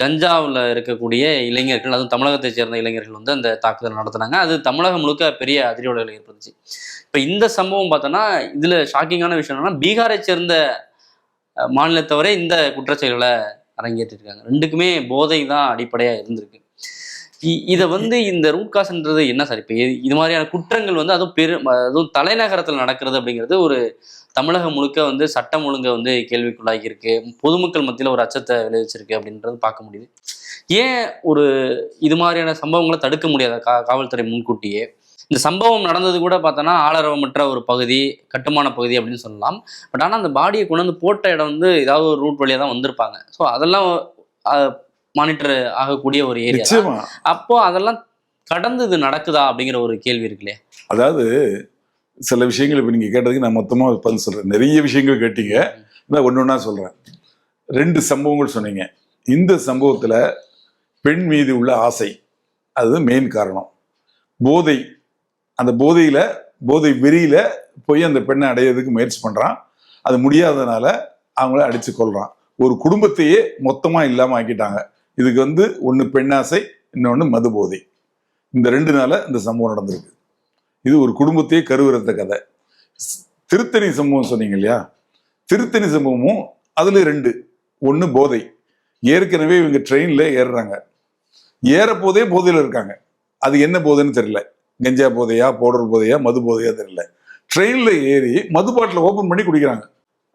கஞ்சாவில் இருக்கக்கூடிய இளைஞர்கள், அதுவும் தமிழகத்தை சேர்ந்த இளைஞர்கள் வந்து அந்த தாக்குதல் நடத்தினாங்க. அது தமிழகம் முழுக்க பெரிய அதிர்வலைகளை ஏற்படுத்துச்சு. இப்போ இந்த சம்பவம் பார்த்தோன்னா இதில் ஷாக்கிங்கான விஷயம் என்னன்னா, பீகாரை சேர்ந்த மாநிலத்தவரே இந்த குற்றச்செயல்களை அரங்கேற்றிருக்காங்க. 2க்குமே போதை தான் அடிப்படையாக இருந்திருக்கு. இதை வந்து இந்த ரூட் காஸ்ன்றது என்ன சார்? இப்போ இது மாதிரியான குற்றங்கள் வந்து அதுவும் தலைநகரத்தில் நடக்கிறது அப்படிங்கிறது ஒரு தமிழகம் முழுக்க வந்து சட்டம் ஒழுங்கை வந்து கேள்விக்குள்ளாகி இருக்கு, பொதுமக்கள் மத்தியில் ஒரு அச்சத்தை விளைவிச்சிருக்கு அப்படின்றது பார்க்க முடியுது. ஏன் ஒரு இது மாதிரியான சம்பவங்களை தடுக்க முடியாத காவல்துறை முன்கூட்டியே? இந்த சம்பவம் நடந்தது கூட பார்த்தோன்னா ஆளரவமற்ற ஒரு பகுதி, கட்டுமான பகுதி அப்படின்னு சொல்லலாம். பட் ஆனால் அந்த பாடியை கொண்டு வந்து போட்ட இடம் வந்து ஏதாவது ஒரு ரூட் வழியாக தான் வந்திருப்பாங்க. ஸோ அதெல்லாம் மானிட்டர் ஆகக்கூடிய ஒரு ஏரியா. அப்போ அதெல்லாம் கடந்து இது நடக்குதா அப்படிங்கிற ஒரு கேள்வி இருக்கு இல்லையா? அதாவது சில விஷயங்கள் இப்போ நீங்கள் கேட்டதுக்கு நான் மொத்தமாக பதில் சொல்கிறேன். நிறைய விஷயங்கள் கேட்டீங்க, நான் ஒன்று ஒன்றா சொல்கிறேன். 2 சம்பவங்கள் சொன்னீங்க. இந்த சம்பவத்தில் பெண் மீது உள்ள ஆசை அது மெயின் காரணம். போதை, அந்த போதை வெறியில போய் அந்த பெண்ணை அடையிறதுக்கு முயற்சி பண்ணுறான். அது முடியாததுனால அவங்கள அடித்து கொள்கிறான். ஒரு குடும்பத்தையே மொத்தமாக இல்லாமல் ஆக்கிட்டாங்க. இதுக்கு வந்து ஒன்று பெண்ணாசை, இன்னொன்று மது போதை. இந்த 2 இந்த சம்பவம் நடந்திருக்கு. இது ஒரு குடும்பத்தையே கருவுறத்த கதை. திருத்தணி சம்பவம் சொன்னீங்க இல்லையா? திருத்தணி சம்பவமும் அதுல 2. ஒன்று போதை. ஏற்கனவே இவங்க ட்ரெயினில் ஏறுறாங்க, ஏறப்போதே போதையில் இருக்காங்க. அது என்ன போதைன்னு தெரியல, கஞ்சா போதையா, பவுடர் போதையா, மது போதையா தெரியல. ட்ரெயினில் ஏறி மது பாட்டில் ஓப்பன் பண்ணி குடிக்கிறாங்க.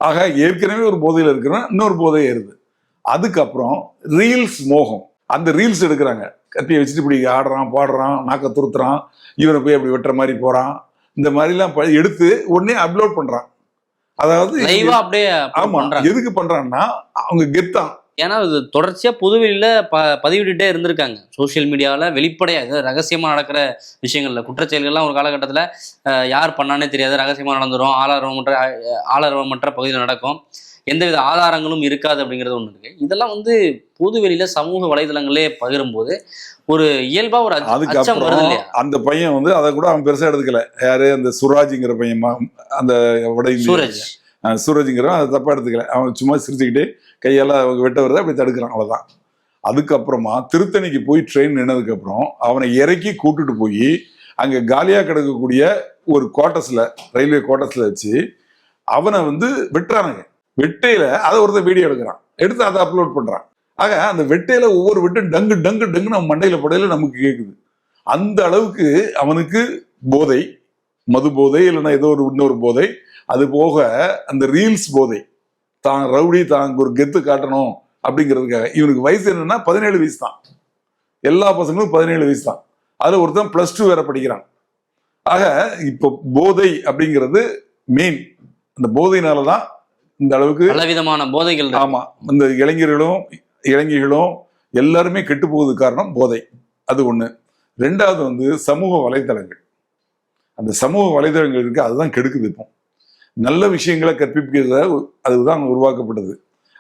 ஆக ஏற்கனவே ஒரு போதையில் இருக்கிறவன் இன்னொரு போதை ஏறுது. அதுக்கப்புறம் ரீல்ஸ் மோகம். அந்த ரீல்ஸ் எடுக்கிறாங்க, கத்தியை வச்சுட்டு இப்படி ஆடுறான், பாடுறான், நாக்க துருத்துறான், இவனை போய் அப்படி வெட்டுற மாதிரி போறான். இந்த மாதிரிலாம் எடுத்து உடனே அப்லோட் பண்றான். அதாவது ஆமா, எதுக்கு பண்றான்னா அவங்க கெத்தான். ஏன்னா இது தொடர்ச்சியா பொதுவெளியில பதிவிட்டுட்டே இருந்திருக்காங்க. சோசியல் மீடியாவில் வெளிப்படையாக ரகசியமா நடக்கிற விஷயங்கள்ல குற்றச்செயல்கள்லாம் ஒரு காலகட்டத்தில் யார் பண்ணானே தெரியாது, ரகசியமா நடந்துரும், ஆளரவமற்ற பகுதியில் நடக்கும், எந்தவித ஆதாரங்களும் இருக்காது அப்படிங்கிறது ஒன்று இருக்கு. இதெல்லாம் வந்து பொதுவெளியில சமூக வலைதளங்களே பகிரும்போது ஒரு இயல்பா ஒரு அச்சம் வருது இல்லையா? அந்த பையன் வந்து அதை கூட அவன் பெருசா எடுத்துக்கல. யாரு? அந்த சுராஜ்ங்கிற பையன், அந்த சூரஜ்ங்கிறவன் அதை தப்பா எடுத்துக்கல. அவன் சும்மா சிரிச்சுக்கிட்டே கையெல்லாம் வெட்ட வருது, அப்படி தடுக்கிறான், அவ்வளவுதான். அதுக்கப்புறமா திருத்தணிக்கு போய் ட்ரெயின் நின்னதுக்கு அப்புறம் அவனை இறக்கி கூட்டுட்டு போய் அங்க காலியா கிடக்கக்கூடிய ஒரு குவார்டர்ஸ்ல, ரயில்வே குவார்டர்ஸ்ல வச்சு அவனை வந்து வெட்டுறானுங்க. வெட்டையில அதை ஒருத்தர் வீடியோ எடுக்கிறான், எடுத்து அதை அப்லோட் பண்றான். ஆக அந்த வெட்டையில ஒவ்வொரு வெட்டும் டங்கு டங்கு டங்கு நம்ம மண்டையில படையில நமக்கு கேட்குது. அந்த அளவுக்கு அவனுக்கு போதை, மது போதை, இல்லைன்னா ஏதோ ஒரு இன்னொரு போதை. அது போக அந்த ரீல்ஸ் போதை, தான் ரவுடி, தான் ஒரு கெத்து காட்டணும் அப்படிங்கிறதுக்காக. இவனுக்கு வயசு என்னன்னா 17 வயசு தான். எல்லா பசங்களும் 17 வயசு தான். அதுல ஒருத்தன் +2 வேற படிக்கிறான். ஆக இப்போ போதை அப்படிங்கிறது மெயின். அந்த போதையினாலதான் இந்த அளவுக்கு பலவிதமான போதைகள். ஆமா, இந்த இளைஞர்களும் எல்லாருமே கெட்டு போவதுக்கு காரணம் போதை. அது ஒண்ணு. 2வது வந்து சமூக வலைதளங்கள். அந்த சமூக வலைதளங்கள் இருக்கு, அதுதான் கெடுக்குது. இப்போ நல்ல விஷயங்களை கற்பிக்கிறத அதுதான் உருவாக்கப்பட்டது.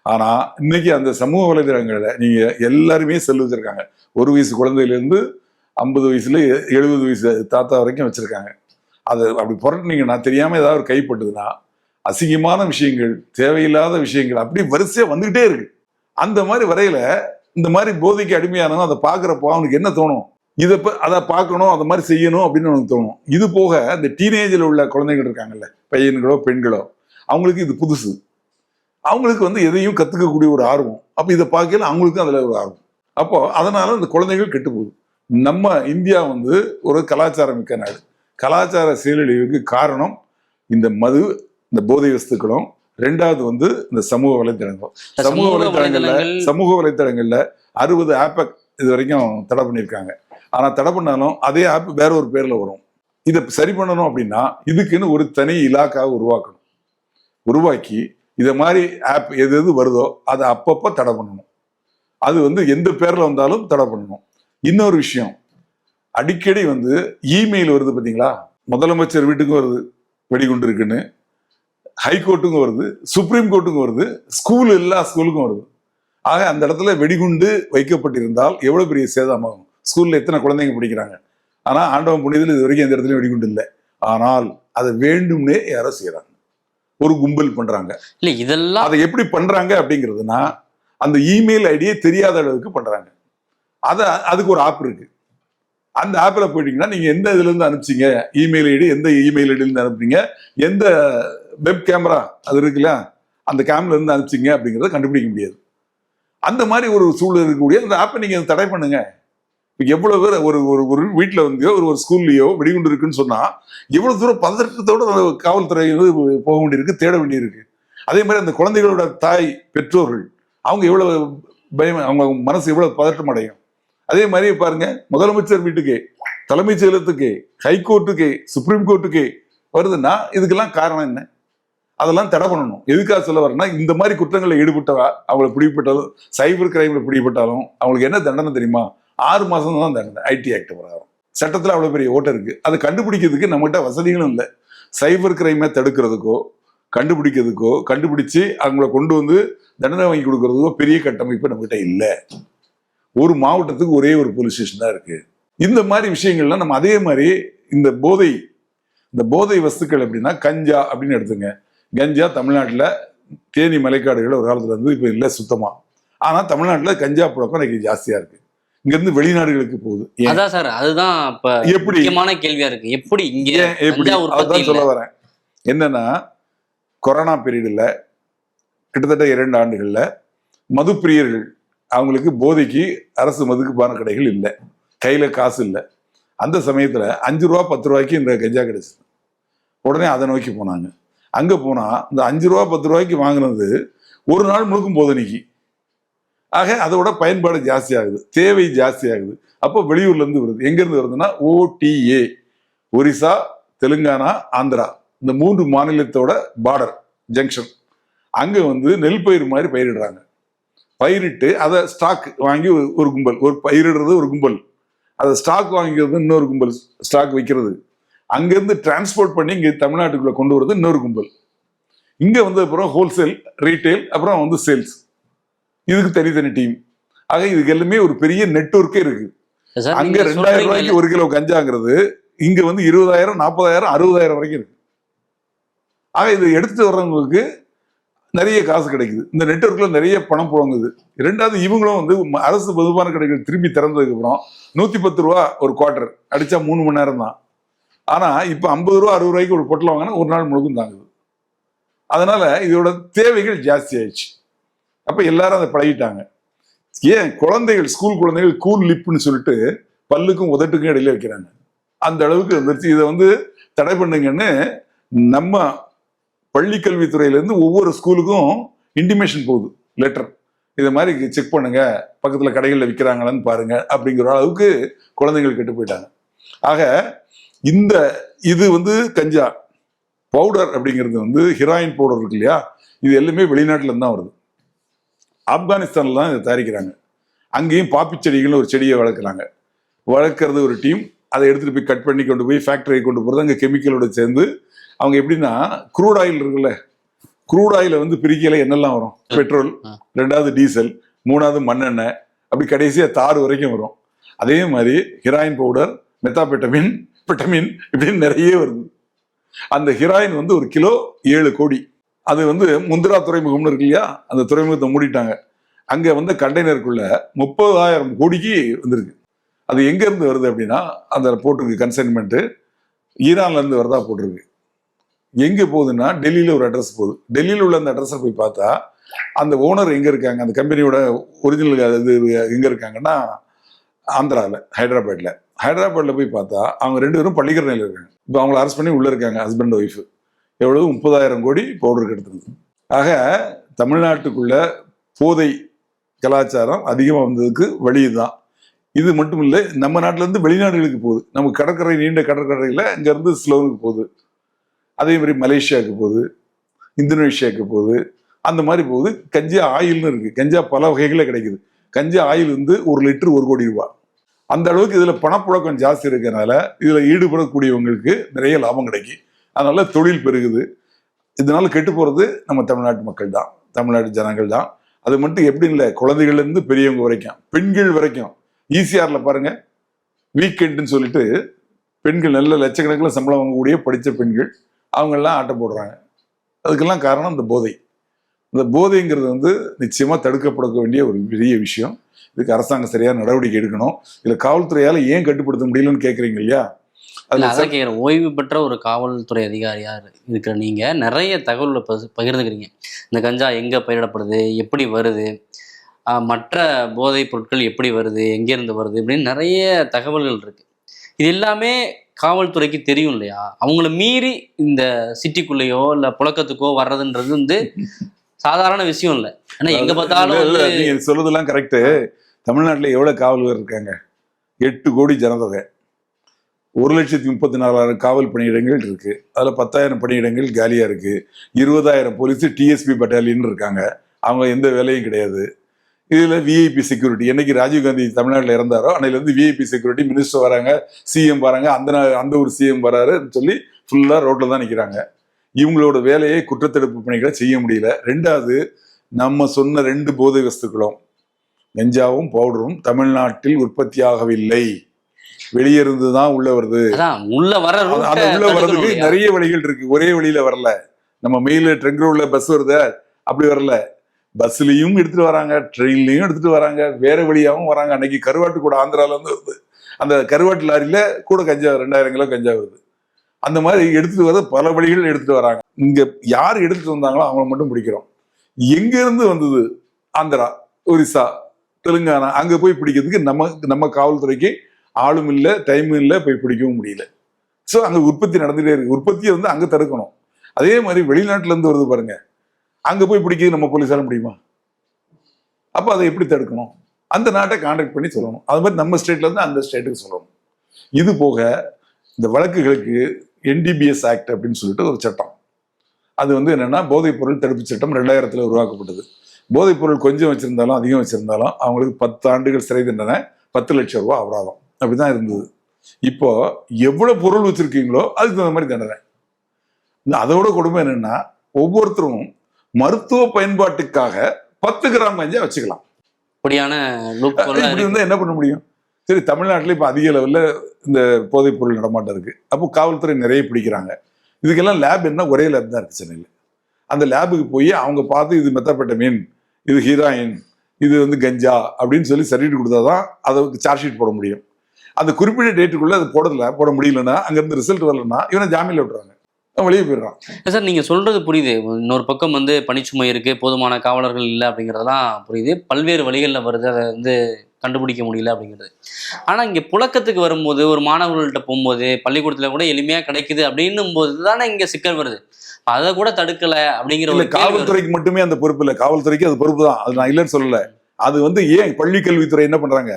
ஆனா இன்னைக்கு அந்த சமூக வலைதளங்களை நீங்க எல்லாருமே செல் வச்சிருக்காங்க. 1 வயசு குழந்தையிலேருந்து 50 வயசுல 70 வயசு தாத்தா வரைக்கும் வச்சிருக்காங்க. அதை அப்படி புரட்டினீங்கன்னா தெரியாம ஏதாவது ஒரு கைப்பட்டதுன்னா அசிங்கமான விஷயங்கள், தேவையில்லாத விஷயங்கள் அப்படி வரிசையா வந்துகிட்டே இருக்கு. அந்த மாதிரி வரையில இந்த மாதிரி போதைக்கு அடிமையானவன் அதை பார்க்குறப்போ அவனுக்கு என்ன தோணும்? அதை பார்க்கணும், அதை மாதிரி செய்யணும் அப்படின்னு அவனுக்கு தோணும். இது போக இந்த டீனேஜில் உள்ள குழந்தைகள் இருக்காங்கல்ல, பையன்களோ பெண்களோ, அவங்களுக்கு இது புதுசு. அவங்களுக்கு வந்து எதையும் கற்றுக்கக்கூடிய ஒரு ஆர்வம். அப்போ இதை பார்க்கல அவங்களுக்கும் அதில் ஒரு ஆர்வம். அப்போ அதனால இந்த குழந்தைகள் கெட்டு போகுது. நம்ம இந்தியா வந்து ஒரு கலாச்சாரம் மிக்க நாடு. கலாச்சார சீரழிவுக்கு காரணம் இந்த மது, இந்த போதை வஸ்துக்களும். 2வது வந்து இந்த சமூக வலைத்தளங்கள். சமூக வலைத்தளங்கள்ல 60 ஆப்பை இது வரைக்கும் தடை பண்ணியிருக்காங்க. ஆனா தடை பண்ணாலும் அதே ஆப் வேற ஒரு பேர்ல வரும். இதை சரி பண்ணணும் அப்படின்னா இதுக்குன்னு ஒரு தனி இலாக்காவை உருவாக்கி இதை மாதிரி ஆப் எது எது வருதோ அதை அப்பப்போ தடை பண்ணணும். அது வந்து எந்த பேர்ல வந்தாலும் தடை பண்ணணும். இன்னொரு விஷயம், அடிக்கடி வந்து இமெயில் வருது பார்த்தீங்களா? முதலமைச்சர் வீட்டுக்கும் வருது வெடிகுண்டு இருக்குன்னு, ஹைகோர்ட்டுக்கும் வருது, சுப்ரீம் கோர்ட்டுக்கும் வருது, எல்லா ஸ்கூலுக்கும் வருது. ஆக அந்த இடத்துல வெடிகுண்டு வைக்கப்பட்டிருந்தால் எவ்வளவு பெரிய சேதமாகும்? ஸ்கூல்ல எத்தனை குழந்தைங்க படிக்கிறாங்க? ஆனா ஆண்டவன் புனிதத்தில் இது வரைக்கும் எந்த இடத்துலயும் வெடிகுண்டு இல்லை. ஆனால் அதை வேண்டும்னே யாரோ செய்யறாங்க, ஒரு கும்பல் பண்றாங்க. இல்ல இதெல்லாம் அதை எப்படி பண்றாங்க அப்படிங்கிறதுனா அந்த இமெயில் ஐடியே தெரியாத அளவுக்கு பண்றாங்க. அதுக்கு ஒரு ஆப் இருக்கு. அந்த ஆப்ல போயிட்டீங்கன்னா நீங்க எந்த இதுல இருந்து அனுப்பிச்சீங்க, இமெயில் ஐடி எந்த இமெயில் ஐடியில இருந்து அனுப்புறீங்க, எந்த வெப் கேமரா அது இருக்குல்ல அந்த கேமரா இருந்து அனுப்பிச்சிங்க அப்படிங்கிறத கண்டுபிடிக்க முடியாது. அந்த மாதிரி ஒரு சூழல் இருக்கக்கூடிய அந்த ஆப்பை நீங்க தடை பண்ணுங்க. எவ்வளவு பேர் ஒரு ஒரு ஒரு வீட்டுல வந்து ஒரு ஸ்கூல்லயோ வெடிகுண்டு இருக்குன்னு சொன்னா எவ்வளவு தூரம் பதற்றத்தோட அந்த காவல்துறை வந்து போக வேண்டியிருக்கு, தேட வேண்டியிருக்கு. அதே மாதிரி அந்த குழந்தைகளோட தாய் பெற்றோர்கள் அவங்க எவ்வளவு பயம், அவங்க மனசு எவ்வளவு பதற்றம் அடையும். அதே மாதிரி பாருங்க, முதலமைச்சர் வீட்டுக்கே, தலைமைச் செயலகத்துக்கே, ஹைகோர்ட்டுக்கே, சுப்ரீம் கோர்ட்டுக்கே வருதுன்னா இதுக்கெல்லாம் காரணம் என்ன? அதெல்லாம் தடை பண்ணணும். எதுக்காக சொல்ல வரேன்னா, இந்த மாதிரி குற்றங்களில் ஈடுபட்டவா அவங்களை பிடிபட்டாலும், சைபர் கிரைம்ல பிடிபட்டாலும் அவங்களுக்கு என்ன தண்டனை தெரியுமா? 6 மாசம் தான் தண்டனை. ஐடி ஆக்ட் பிரகாரம் சட்டத்தில் அவ்வளவு பெரிய ஓட்டம் இருக்கு. அதை கண்டுபிடிக்கிறதுக்கு நம்மகிட்ட வசதிகளும் இல்லை. சைபர் கிரைமை தடுக்கிறதுக்கோ கண்டுபிடிக்கிறதுக்கோ, கண்டுபிடிச்சு அவங்கள கொண்டு வந்து தண்டனை வாங்கி கொடுக்கறதுக்கோ பெரிய கட்டமைப்பு நம்மகிட்ட இல்லை. ஒரு மாவட்டத்துக்கு ஒரே ஒரு போலீஸ் ஸ்டேஷன் தான் இருக்கு. இந்த மாதிரி விஷயங்கள்லாம் நம்ம அதே மாதிரி இந்த போதை வஸ்துக்கள் அப்படின்னா கஞ்சா அப்படின்னு எடுத்துங்க. கஞ்சா தமிழ்நாட்டில் தேனி மலைக்காடுகள் ஒரு காலத்துல இருந்து இப்போ இல்லை சுத்தமா. ஆனா தமிழ்நாட்டில் கஞ்சா புழக்கம் இன்னைக்கு ஜாஸ்தியா இருக்கு. இங்க இருந்து வெளிநாடுகளுக்கு போகுது. அதான் சார், அதுதான் இப்ப எப்படி முக்கியமான கேள்வியா இருக்கு. எப்படி இங்க எப்படி அதான் சொல்ல வரேன். என்னன்னா, கொரோனா பீரியட்ல கிட்டத்தட்ட 2 ஆண்டுகள்ல மது பிரியர்கள் அவங்களுக்கு போதைக்கு அரசு மதுக்குப்பான கடைகள் இல்லை, கையில காசு இல்லை. அந்த சமயத்துல 5 ரூபா 10 ரூபாய்க்கு இந்த கஞ்சா கிடைச்சது. உடனே அதை நோக்கி போனாங்க. அங்க போனா இந்த 5 ரூபா 10 ரூபாய்க்கு வாங்கினது ஒரு நாள் முழுக்கும் போதனைக்கு. ஆக அதோட பயன்பாடு ஜாஸ்தி ஆகுது, தேவை ஜாஸ்தி ஆகுது. அப்போ வெளியூர்ல இருந்து வருது. எங்க இருந்து வருதுன்னா OTA, ஒரிசா, தெலுங்கானா, ஆந்திரா, இந்த 3 மாநிலத்தோட பார்டர் ஜங்ஷன். அங்க வந்து நெல் பயிர் மாதிரி பயிரிடுறாங்க. பயிரிட்டு அதை ஸ்டாக் வாங்கி ஒரு கும்பல், ஒரு பயிரிடுறது ஒரு கும்பல், அதை ஸ்டாக் வாங்கிக்கிறது இன்னொரு கும்பல், ஸ்டாக் வைக்கிறது, அங்கிருந்து டிரான்ஸ்போர்ட் பண்ணி இங்க தமிழ்நாட்டுக்குள்ள கொண்டு வரது இன்னொரு கும்பல். இங்க வந்து அப்புறம் ஹோல்சேல், ரீட்டைல், அப்புறம் வந்து சேல்ஸ், இதுக்கு தனித்தனி டீம். ஆக இதுக்கு எல்லாமே ஒரு பெரிய நெட்வொர்க்கே இருக்கு. அங்க 2000 ரூபாய்க்கு 1 கிலோ கஞ்சாங்கிறது இங்க வந்து 20,000, 40,000, 60,000 வரைக்கும் இருக்கு. ஆக இது எடுத்துட்டு வர்றவங்களுக்கு நிறைய காசு கிடைக்குது. இந்த நெட்வொர்க்ல நிறைய பணம் புழங்குது. 2வது இவங்களும் வந்து அரசு மதுபான கடைகள் திரும்பி திறந்ததுக்கு அப்புறம் 110 ரூபா ஒரு குவார்டர் அடிச்சா 3 மணி நேரம் தான். ஆனா இப்ப 50 ரூபா 60 ரூபாய்க்கு ஒரு பொட்டலம் வாங்கினா ஒரு நாள் முழுக்கும் தாங்குது. அதனால இதோட தேவைகள் ஜாஸ்தி ஆயிடுச்சு. அப்ப எல்லாரும் அதை பழகிட்டாங்க. ஏன் குழந்தைகள், ஸ்கூல் குழந்தைகள் கூல் லிப்னு சொல்லிட்டு பல்லுக்கும் உதட்டுக்கும் இடையில வைக்கிறாங்க. அந்த அளவுக்கு வந்துருச்சு. இதை வந்து தடை பண்ணுங்கன்னு நம்ம பள்ளி கல்வித்துறையிலேருந்து ஒவ்வொரு ஸ்கூலுக்கும் இன்டிமேஷன் போகுது, லெட்டர். இதை மாதிரி செக் பண்ணுங்க, பக்கத்தில் கடைகளில் விற்கிறாங்களான்னு பாருங்க அப்படிங்கிற அளவுக்கு குழந்தைகள் கெட்டு போயிட்டாங்க. ஆக இது வந்து கஞ்சா பவுடர் அப்படிங்கிறது வந்து ஹீராயின் பவுடர் இருக்கு இல்லையா, இது எல்லாமே வெளிநாட்டுல இருந்து தான் வருது. ஆப்கானிஸ்தான்ல தான் இதை தயாரிக்கிறாங்க. அங்கேயும் பாப்பி செடிகள்னு ஒரு செடியை வளர்க்கறது ஒரு டீம். அதை எடுத்துட்டு போய் கட் பண்ணி கொண்டு போய் ஃபேக்டரியை கொண்டு போகிறது. அங்கே கெமிக்கலோட சேர்ந்து அவங்க எப்படின்னா, க்ரூட் ஆயில் இருக்குல்ல, க்ரூட் ஆயில வந்து பிரிக்கையில என்னெல்லாம் வரும்? பெட்ரோல், 2வது டீசல், 3வது மண்ணெண்ணெய், அப்படி கடைசியா தார் வரைக்கும் வரும். அதே மாதிரி ஹீராயின் பவுடர், மெத்தாபெட்டமின், பெட்டமின் இப்படின்னு நிறைய வருது. அந்த ஹீராயின் வந்து ஒரு கிலோ 7 கோடி. அது வந்து முந்திரா துறைமுகம்னு இருக்கு இல்லையா, அந்த துறைமுகத்தை மூடிட்டாங்க. அங்க வந்து கண்டெய்னருக்குள்ள 30,000 கோடிக்கு வந்திருக்கு. அது எங்க இருந்து வருது அப்படின்னா, அந்த போட்டிருக்கு கன்சைன்மெண்ட், ஈரான்ல இருந்து வரதா போட்டிருக்கு. எங்க போகுதுன்னா டெல்லியில ஒரு அட்ரஸ் போகுது. டெல்லியில் உள்ள அந்த அட்ரஸை போய் பார்த்தா அந்த ஓனர் எங்க இருக்காங்க, அந்த கம்பெனியோட ஒரிஜினல் இது எங்க இருக்காங்கன்னா ஆந்திராவில், ஹைதராபாத்ல போய் பார்த்தா அவங்க 2 பேரும் பள்ளிக்கரணையில் இருக்காங்க. இப்போ அவங்கள அரெஸ்ட் பண்ணி உள்ள இருக்காங்க, ஹஸ்பண்ட் ஒய்ஃப். எவ்வளவு? 30,000 கோடி பவுடருக்கு எடுத்துருது. ஆக தமிழ்நாட்டுக்குள்ள போதை கலாச்சாரம் அதிகமாக வந்ததுக்கு வழி இதுதான். இது மட்டும் இல்லை, நம்ம நாட்டில இருந்து வெளிநாடுகளுக்கு போகுது. நம்ம கடற்கரை, நீண்ட கடற்கரையில் இங்க இருந்து ஸ்லோனுக்கு போகுது. அதே மாதிரி மலேசியாவுக்கு போகுது, இந்தோனேஷியாவுக்கு போகுது, அந்த மாதிரி போகுது. கஞ்சா ஆயில்னு இருக்கு. கஞ்சா பல வகைகளில் கிடைக்குது. கஞ்சா ஆயில் வந்து 1 லிட்டர் 1 கோடி ரூபாய். அந்த அளவுக்கு இதுல பணப்புழக்கம் ஜாஸ்தி இருக்கிறதுனால இதுல ஈடுபடக்கூடியவங்களுக்கு நிறைய லாபம் கிடைக்கும். அதனால தொழில் பெருகுது. இதனால கெட்டு போறது நம்ம தமிழ்நாட்டு மக்கள் தான், தமிழ்நாட்டு ஜனங்கள் தான். அது மட்டும் எப்படி இல்லை, குழந்தைகள்ல இருந்து பெரியவங்க வரைக்கும், பெண்கள் வரைக்கும். ஈசிஆர்ல பாருங்க, வீக்கெண்டுன்னு சொல்லிட்டு பெண்கள் நல்ல லட்சக்கணக்கில் சம்பளம் வாங்கக்கூடிய படித்த பெண்கள் அவங்கெல்லாம் ஆட்டம் போடுறாங்க. அதுக்கெல்லாம் காரணம் இந்த போதை. இந்த போதைங்கிறது வந்து நிச்சயமா தடுக்கப்பட வேண்டிய ஒரு பெரிய விஷயம். இதுக்கு அரசாங்கம் சரியான நடவடிக்கை எடுக்கணும். இதுல காவல்துறையால ஏன் கட்டுப்படுத்த முடியலன்னு கேட்குறீங்க இல்லையா? அதான் கேட்குறேன். ஓய்வு பெற்ற ஒரு காவல்துறை அதிகாரியா இருக்கிற நீங்க நிறைய தகவல்களை பகிர்ந்துக்கிறீங்க. இந்த கஞ்சா எங்க பயிரிடப்படுது, எப்படி வருது, மற்ற போதைப் பொருட்கள் எப்படி வருது, எங்கேருந்து வருது இப்படின்னு நிறைய தகவல்கள் இருக்கு. இது எல்லாமே காவல்துறைக்கு தெரியும் இல்லையா? அவங்கள மீறி இந்த சிட்டிக்குள்ளேயோ இல்லை புழக்கத்துக்கோ வர்றதுன்றது வந்து சாதாரண விஷயம் இல்லை. ஏன்னா எங்க பார்த்தாலும் நீங்க சொல்றதெல்லாம் கரெக்டு. தமிழ்நாட்டில் எவ்வளவு காவலர் இருக்காங்க? 8 கோடி ஜனதொகை, 1,34,000 காவல் பணியிடங்கள் இருக்கு. அதுல 10,000 பணியிடங்கள் காலியா இருக்கு. 20,000 போலீஸ் டிஎஸ்பி பட்டாலியன் இருக்காங்க. அவங்க எந்த வேலையும் கிடையாது. இதுல விஐபி செக்யூரிட்டி, என்னைக்கு ராஜீவ்காந்தி தமிழ்நாட்டில் இறந்தாரோ அன்னையில இருந்து விஐபி செக்யூரிட்டி, மினிஸ்டர் வராங்க, சிஎம் வராங்க, அந்த ஒரு சிஎம் வராருன்னு சொல்லி ஃபுல்லா ரோட்ல தான் நிக்கிறாங்க. இவங்களோட வேலையை குற்றத்தடுப்பு பணிகளை செய்ய முடியல. ரெண்டாவது, நம்ம சொன்ன 2 போதை வஸ்துக்களும் கஞ்சாவும் பவுடரும் தமிழ்நாட்டில் உற்பத்தியாகவில்லை, வெளியிருந்து தான் உள்ள வருது. உள்ள வர்றதுக்கு நிறைய வழிகள் இருக்கு, ஒரே வழியில வரல. நம்ம மெயில ட்ரங்க் ரோட்ல பஸ் வருத, அப்படி வரல. பஸ்லயும் எடுத்துட்டு வராங்க, ட்ரெயின்லயும் எடுத்துட்டு வராங்க, வேற வழியாவும் வராங்க. அன்னைக்கு கருவாட்டு கூட ஆந்திரால இருந்து வருது. அந்த கருவாட்டு லாரியில கூட கஞ்சா 2000 கிலோ கஞ்சா வருது. அந்த மாதிரி எடுத்துட்டு வர பல வழிகள் எடுத்துட்டு வராங்க. இங்க யார் எடுத்துட்டு வந்தாங்களோ அவங்கள மட்டும் பிடிக்கிறோம். எங்க இருந்து வந்தது? ஆந்திரா, ஒரிசா, தெலுங்கானா, அங்க போய் பிடிக்கிறதுக்கு நம்ம காவல்துறைக்கு ஆளும் இல்லை, டைமும் இல்லை, போய் பிடிக்கவும் முடியல. ஸோ அங்க உற்பத்தி நடந்துட்டே இருக்கு. உற்பத்தியை வந்து அங்க தடுக்கணும். அதே மாதிரி வெளிநாட்டுல இருந்து வருது பாருங்க, அங்க போய் பிடிக்கிறது நம்ம போலீஸால முடியுமா? அப்ப அதை எப்படி தடுக்கணும்? அந்த நாட்டை கான்டாக்ட் பண்ணி சொல்லணும். அது மாதிரி நம்ம ஸ்டேட்ல இருந்து அந்த ஸ்டேட்டுக்கு சொல்லணும். இது போக இந்த வழக்குகளுக்கு NDPS ஆக்ட் அப்படின்னு சொல்லிட்டு ஒரு சட்டம், அது வந்து என்னன்னா போதைப் பொருள் தடுப்பு சட்டம் 2000 உருவாக்கப்பட்டது. போதைப் பொருள் கொஞ்சம் வச்சிருந்தாலும் அதிகம் வச்சிருந்தாலும் அவங்களுக்கு 10 ஆண்டுகள் சிறை தண்டனை, 10 லட்சம் ரூபாய் அபராதம், அப்படிதான் இருந்தது. இப்போ எவ்வளவு பொருள் வச்சிருக்கீங்களோ அதுக்கு தகுந்த மாதிரி தண்டனை. அதோட கொடுமை என்னன்னா, ஒவ்வொருத்தரும் மருத்துவ பயன்பாட்டுக்காக 10 கிராம் கஞ்சா வச்சுக்கலாம். இப்படி இருந்தா என்ன பண்ண முடியும்? சரி, தமிழ்நாட்டில் இப்ப அதிக லெவல்ல இந்த போதைப் பொருள் நடமாட்டம் இருக்கு. அப்போ காவல்துறை நிறைய பிடிக்கிறாங்க. இதுக்கெல்லாம் லேப் என்ன, ஒரே லேப் தான் இருக்கு சென்னையில். அந்த லேபுக்கு போய் அவங்க பார்த்து இது மெத்தாம்பெட்டமின், இது ஹீராயின், இது வந்து கஞ்சா அப்படின்னு சொல்லி சர்டிஃபிகேட் கொடுத்தாதான் அதை சார்ஜ் ஷீட் போட முடியும். அந்த குறிப்பிட்ட டேட்டுக்குள்ள அது போட முடியலன்னா, அங்கிருந்து ரிசல்ட் வரலன்னா இவனை ஜாமீன்ல விட்டுறாங்க, வெளியே போயிடுறான். சார், நீங்க சொல்றது புரியுது. இன்னொரு பக்கம் வந்து பணிச்சுமை இருக்கு, போதுமான காவலர்கள் இல்லை அப்படிங்கிறதெல்லாம் புரியுது. பல்வேறு வழிகளில் வருது, அதை வந்து கண்டுபிடிக்க முடியல அப்படிங்கிறது. ஆனா இங்க புழக்கத்துக்கு வரும்போது, ஒரு மாணவர்கள்ட்ட போகும்போது, பள்ளிக்கூடத்துல கூட எளிமையா கிடைக்குது அப்படின்னும் போது தானே இங்க சிக்கல் வருது. அதை கூட தடுக்கல அப்படிங்கிற ஒரு காவல்துறைக்கு மட்டுமே அந்த பொறுப்பு இல்லை. காவல்துறைக்கு அது பொறுப்பு தான், அது நான் இல்லைன்னு சொல்லல. அது வந்து ஏன் பள்ளி கல்வித்துறை என்ன பண்றாங்க,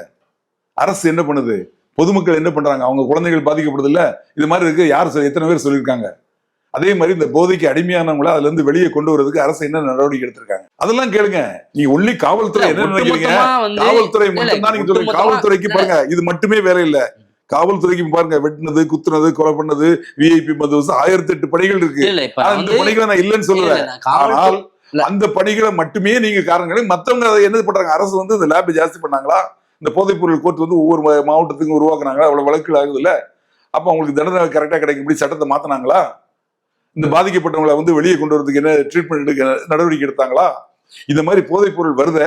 அரசு என்ன பண்ணுது, பொதுமக்கள் என்ன பண்றாங்க, அவங்க குழந்தைகள் பாதிக்கப்படுது இல்ல? இது மாதிரி இருக்கு, யார் எத்தனை பேர் சொல்லியிருக்காங்க? அதே மாதிரி இந்த போதைக்கு அடிமையானவங்கள அதுல இருந்து வெளியே கொண்டு வரதுக்கு அரசு என்ன நடவடிக்கை எடுத்திருக்காங்க, அதெல்லாம் கேளுங்க. நீ ஒன்லி காவல்துறை என்ன நினைக்கிறீங்க? காவல்துறை மட்டும் தான் நீங்க சொல்லுங்க. காவல்துறைக்கு பாருங்க, இது மட்டுமே வேலை இல்ல. காவல்துறைக்கு பாருங்க, வெட்டினது, குத்துனது, கொலை பண்ணது, விஐபி மதுவசு, 1008 பணிகள் இருக்கு. அந்த பணிகளை நான் இல்லைன்னு சொல்லுவேன். ஆனால் அந்த பணிகளை மட்டுமே நீங்க காரணங்களே, மத்தவங்க அதை என்ன பண்றாங்க? அரசு வந்து இந்த லேப் ஜாஸ்தி பண்ணாங்களா? இந்த போதைப் பொருள் கோர்ட் வந்து ஒவ்வொரு மாவட்டத்துக்கும் உருவாக்குனாங்களா? அவ்வளவு வழக்குகள் ஆகுது இல்ல? அப்ப அவங்களுக்கு தண்டனை கரெக்டா கிடைக்கும்படி சட்டத்தை மாத்தினாங்களா? இந்த பாதிக்கப்பட்டவங்களை வந்து வெளியே கொண்டு வரதுக்கு என்ன ட்ரீட்மெண்ட் எடுக்க நடவடிக்கை எடுத்தாங்களா? இந்த மாதிரி போதைப் பொருள் வருத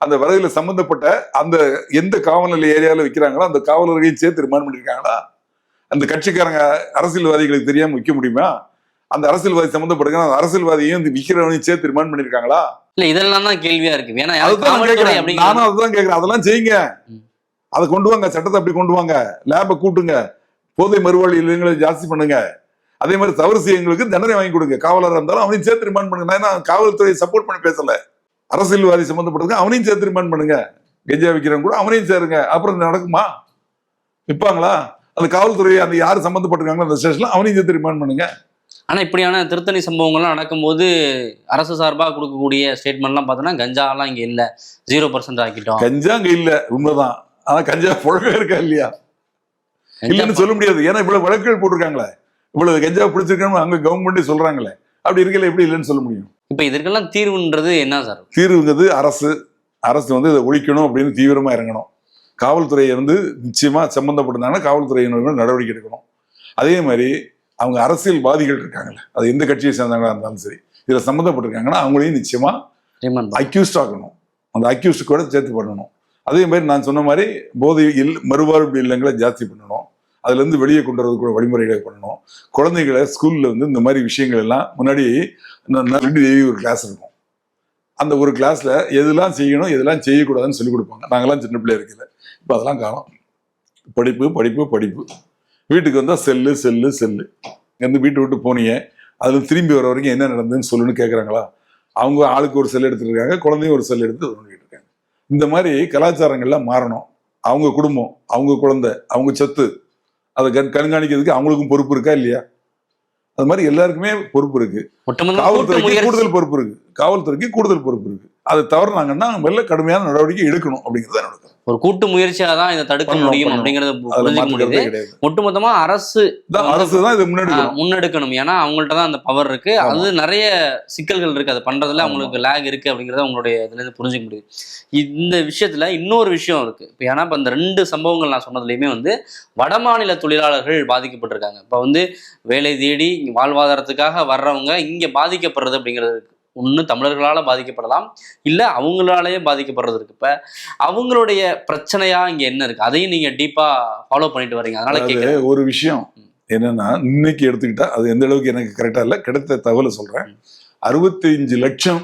அந்த வரதில சம்பந்தப்பட்ட அந்த எந்த காவல் நிலைய ஏரியாவில் வைக்கிறாங்களோ அந்த காவலர்களையும் சேர்த்து ரிமாண்ட் பண்ணியிருக்காங்களா? அந்த கட்சிக்காரங்க அரசியல்வாதிகளுக்கு தெரியாம வைக்க முடியுமா? அந்த அரசியல்வாதி சம்பந்தப்படுங்க, அந்த அரசியல்வாதியும் இந்த விக்கிறவனையும் சேர்த்து ரிமாண்ட் பண்ணியிருக்காங்களா? இல்ல, இதெல்லாம் தான் கேள்வியா இருக்கு. நானும் அதுதான் கேட்கிறேன். அதெல்லாம் செய்யுங்க, அதை கொண்டு வாங்க, சட்டத்தை அப்படி கொண்டு வாங்க, லேபை கூட்டுங்க, போதை மறுவாழ்வு இல்லங்களை ஜாஸ்தி பண்ணுங்க. அதே மாதிரி தவறு செய்யங்களுக்கு தண்டனை வாங்கி கொடுங்க. காவலராக இருந்தாலும் அவனையும் சேர்த்து ரிமாண்ட் பண்ணுங்க. நான் காவல்துறையை சப்போர்ட் பண்ணி பேசல, அரசியல்வாதி சம்பந்தப்பட்டதுக்கு அவனையும் சேர்த்து ரிமாண்ட் பண்ணுங்க. கெஞ்சா விற்கிறவங்க கூட அவனையும் சேருங்க. அப்புறம் நடக்குமா? விற்பாங்களா? அந்த காவல்துறை அந்த யாரு சம்பந்தப்பட்டிருக்காங்களோ அந்த ஸ்டேஷன்ல அவனையும் சேர்த்து ரிமாண்ட் பண்ணுங்க. ஆனா இப்படியான திருத்தணி சம்பவங்கள்லாம் நடக்கும்போது அரசு சார்பாக கொடுக்கக்கூடிய ஸ்டேட்மெண்ட்லாம் பார்த்தோன்னா கஞ்சாலாம் இங்க இல்ல, 0% ஆக்கிட்டோம். கஞ்சா அங்க இல்ல, உண்மைதான். ஆனா கஞ்சா புழக்கம் இருக்கா இல்லையா? இல்லைன்னு சொல்ல முடியாது. ஏன்னா இவ்வளவு வழக்குகள் போட்டிருக்காங்களே, இவ்வளவு கஞ்சா பிடிச்சிருக்காங்க அங்க கவர்மெண்ட் சொல்றாங்களே, அப்படி இருக்கல எப்படி இல்லைன்னு சொல்ல முடியும்? இப்ப இதற்கெல்லாம் தீர்வுன்றது என்ன சார்? தீர்வுங்கிறது அரசு வந்து இதை ஒழிக்கணும் அப்படின்னு தீவிரமா இறங்கணும். காவல்துறையை வந்து நிச்சயமா சம்பந்தப்பட்டிருந்தாங்கன்னா காவல்துறையினர் நடவடிக்கை எடுக்கணும். அதே மாதிரி அவங்க அரசியல்வாதிகள் இருக்காங்கல்ல, அது எந்த கட்சியை சேர்ந்தவங்களா இருந்தாலும் சரி, இதுல சம்மந்தப்பட்டிருக்காங்கன்னா அவங்களையும் நிச்சயமா அக்யூஸ்ட் ஆகணும். அந்த அக்யூஸ்ட் கூட சேர்த்து பண்ணணும். அதே மாதிரி நான் சொன்ன மாதிரி போதை மறுவாழ்வு இல்லங்களை ஜாஸ்தி பண்ணணும். அதுல இருந்து வெளியே கொண்டு வரது கூட வழிமுறைகளை பண்ணணும். குழந்தைகளை ஸ்கூல்ல வந்து இந்த மாதிரி விஷயங்கள் எல்லாம் முன்னாடி ஒரு கிளாஸ் இருக்கும், அந்த ஒரு கிளாஸ்ல எதெல்லாம் செய்யணும் எதெல்லாம் செய்யக்கூடாதுன்னு சொல்லிக் கொடுப்பாங்க. நாங்கெல்லாம் சின்ன பிள்ளையா இருக்கல. இப்போ அதெல்லாம் காணோம். படிப்பு படிப்பு படிப்பு. வீட்டுக்கு வந்தால் செல்லு செல்லு செல்லு. இங்கேருந்து வீட்டு விட்டு போனீங்க, அதில் திரும்பி வர வரைக்கும் என்ன நடந்ததுன்னு சொல்லுன்னு கேட்குறாங்களா? அவங்க ஆளுக்கு ஒரு செல் எடுத்துட்டு இருக்காங்க, குழந்தையும் ஒரு செல் எடுத்து பண்ணிட்டு இருக்காங்க. இந்த மாதிரி கலாச்சாரங்கள்லாம் மாறணும். அவங்க குடும்பம், அவங்க குழந்தை, அவங்க சொத்து, அதை கண்காணிக்கிறதுக்கு அவங்களுக்கும் பொறுப்பு இருக்கா இல்லையா? அது மாதிரி எல்லாருக்குமே பொறுப்பு இருக்கு. காவல்துறைக்கு கூடுதல் பொறுப்பு இருக்கு. காவல்துறைக்கு கூடுதல் பொறுப்பு இருக்கு. அதை தவறுனாங்கன்னா மேல கடுமையான நடவடிக்கை எடுக்கணும் அப்படிங்கிறது என்னோட ஒரு கூட்டு முயற்சியாக தான் இதை தடுக்க முடியும் அப்படிங்கறது புரிஞ்சுக்க முடியுது. ஒட்டுமொத்தமா அரசு தான் இதை முன்னெடுக்கணும். ஏன்னா அவங்கள்ட்ட தான் அந்த பவர் இருக்கு. அது நிறைய சிக்கல்கள் இருக்கு. அதை பண்றதுல அவங்களுக்கு லேக் இருக்கு அப்படிங்கறத உங்களுடைய இதுல இருந்து புரிஞ்சுக்க முடியுது. இந்த விஷயத்துல இன்னொரு விஷயம் இருக்கு. இப்போ ஏன்னா இப்போ இந்த 2 சம்பவங்கள் நான் சொன்னதுலயுமே வந்து வடமாநில தொழிலாளர்கள் பாதிக்கப்பட்டிருக்காங்க. இப்போ வந்து வேலை தேடி வாழ்வாதாரத்துக்காக வர்றவங்க இங்க பாதிக்கப்படுறது அப்படிங்கிறது ஒன்று தமிழர்களால் பாதிக்கப்படலாம், இல்லை அவங்களாலேயே பாதிக்கப்படுறது இருக்கு. இப்போ அவங்களுடைய பிரச்சனையா இங்கே என்ன இருக்கு, அதையும் நீங்க டீப்பா ஃபாலோ பண்ணிட்டு வரீங்க. அதனால கேட்குறேன் ஒரு விஷயம் என்னன்னா, இன்னைக்கு எடுத்துக்கிட்டா அது எந்த அளவுக்கு எனக்கு கரெக்டா இல்லை, கிடைத்த தகவலை சொல்றேன். 65 லட்சம்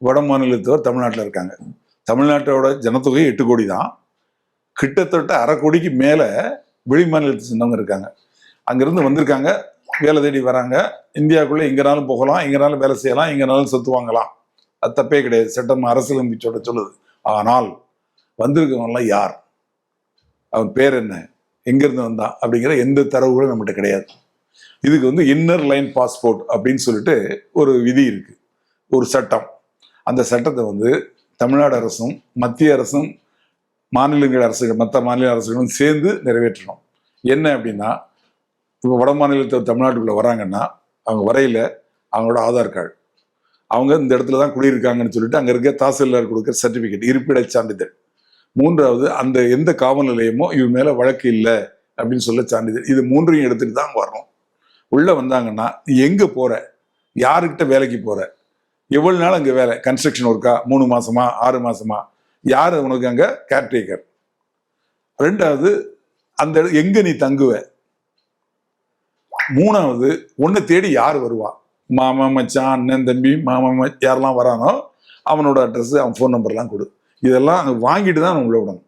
வட மாநிலத்தவர் தமிழ்நாட்டில் இருக்காங்க. தமிழ்நாட்டோட ஜனத்தொகை 8 கோடி தான். கிட்டத்தட்ட 1/2 கோடிக்கு மேல வெளி மாநிலத்தை சேர்ந்தவங்க இருக்காங்க. அங்கிருந்து வந்திருக்காங்க, வேலை தேடி வராங்க. இந்தியாவுக்குள்ள எங்கனாலும் போகலாம், எங்கனாலும் வேலை செய்யலாம், எங்கனாலும் சொத்து வாங்கலாம். அது தப்பே கிடையாது, சட்டம் அரசியலமைச்சோட சொல்லுது. ஆனால் வந்திருக்கவங்கலாம் யார், அவன் பேர் என்ன, எங்கிருந்து வந்தான் அப்படிங்கிற எந்த தரவுகளும் நம்மகிட்ட கிடையாது. இதுக்கு வந்து இன்னர் லைன் பாஸ்போர்ட் அப்படின்னு சொல்லிட்டு ஒரு விதி இருக்கு, ஒரு சட்டம். அந்த சட்டத்தை வந்து தமிழ்நாடு அரசும் மத்திய அரசும் மாநிலங்கள் அரசுகள் மற்ற மாநில அரசுகளும் சேர்ந்து நிறைவேற்றணும். என்ன அப்படின்னா, இப்போ வட மாநிலத்தில் தமிழ்நாட்டுக்குள்ள வராங்கன்னா அவங்க வரையில அவங்களோட ஆதார் கார்டு, அவங்க இந்த இடத்துல தான் குடியிருக்காங்கன்னு சொல்லிட்டு அங்கே இருக்க தாசில்தார் கொடுக்குற சர்டிஃபிகேட், இருப்பிட சான்றிதழ். 3வது, அந்த எந்த காவல் நிலையமோ இவ மேல வழக்கு இல்லை அப்படின்னு சொல்ல சான்றிதழ். இது 3ஐயும் எடுத்துட்டு தான் வரணும். உள்ள வந்தாங்கன்னா எங்க போற, யாருக்கிட்ட வேலைக்கு போற, எவ்வளவு நாள் அங்கே வேலை, கன்ஸ்ட்ரக்ஷன் ஒர்க்கா, 3 மாசமா 6 மாசமா, யார் உனக்கு அங்கே கேர்டேக்கர். 2வது, அந்த எங்க நீ தங்குவ. 3வது, உன்னை தேடி யார் வருவா, மாமா மச்சான் அண்ணன் தம்பி மாமா யாரெல்லாம் வரானோ அவனோட அட்ரஸ் அவன் ஃபோன் நம்பர்லாம் கொடு. இதெல்லாம் அங்கே வாங்கிட்டு தான் உள்ள விடணும்.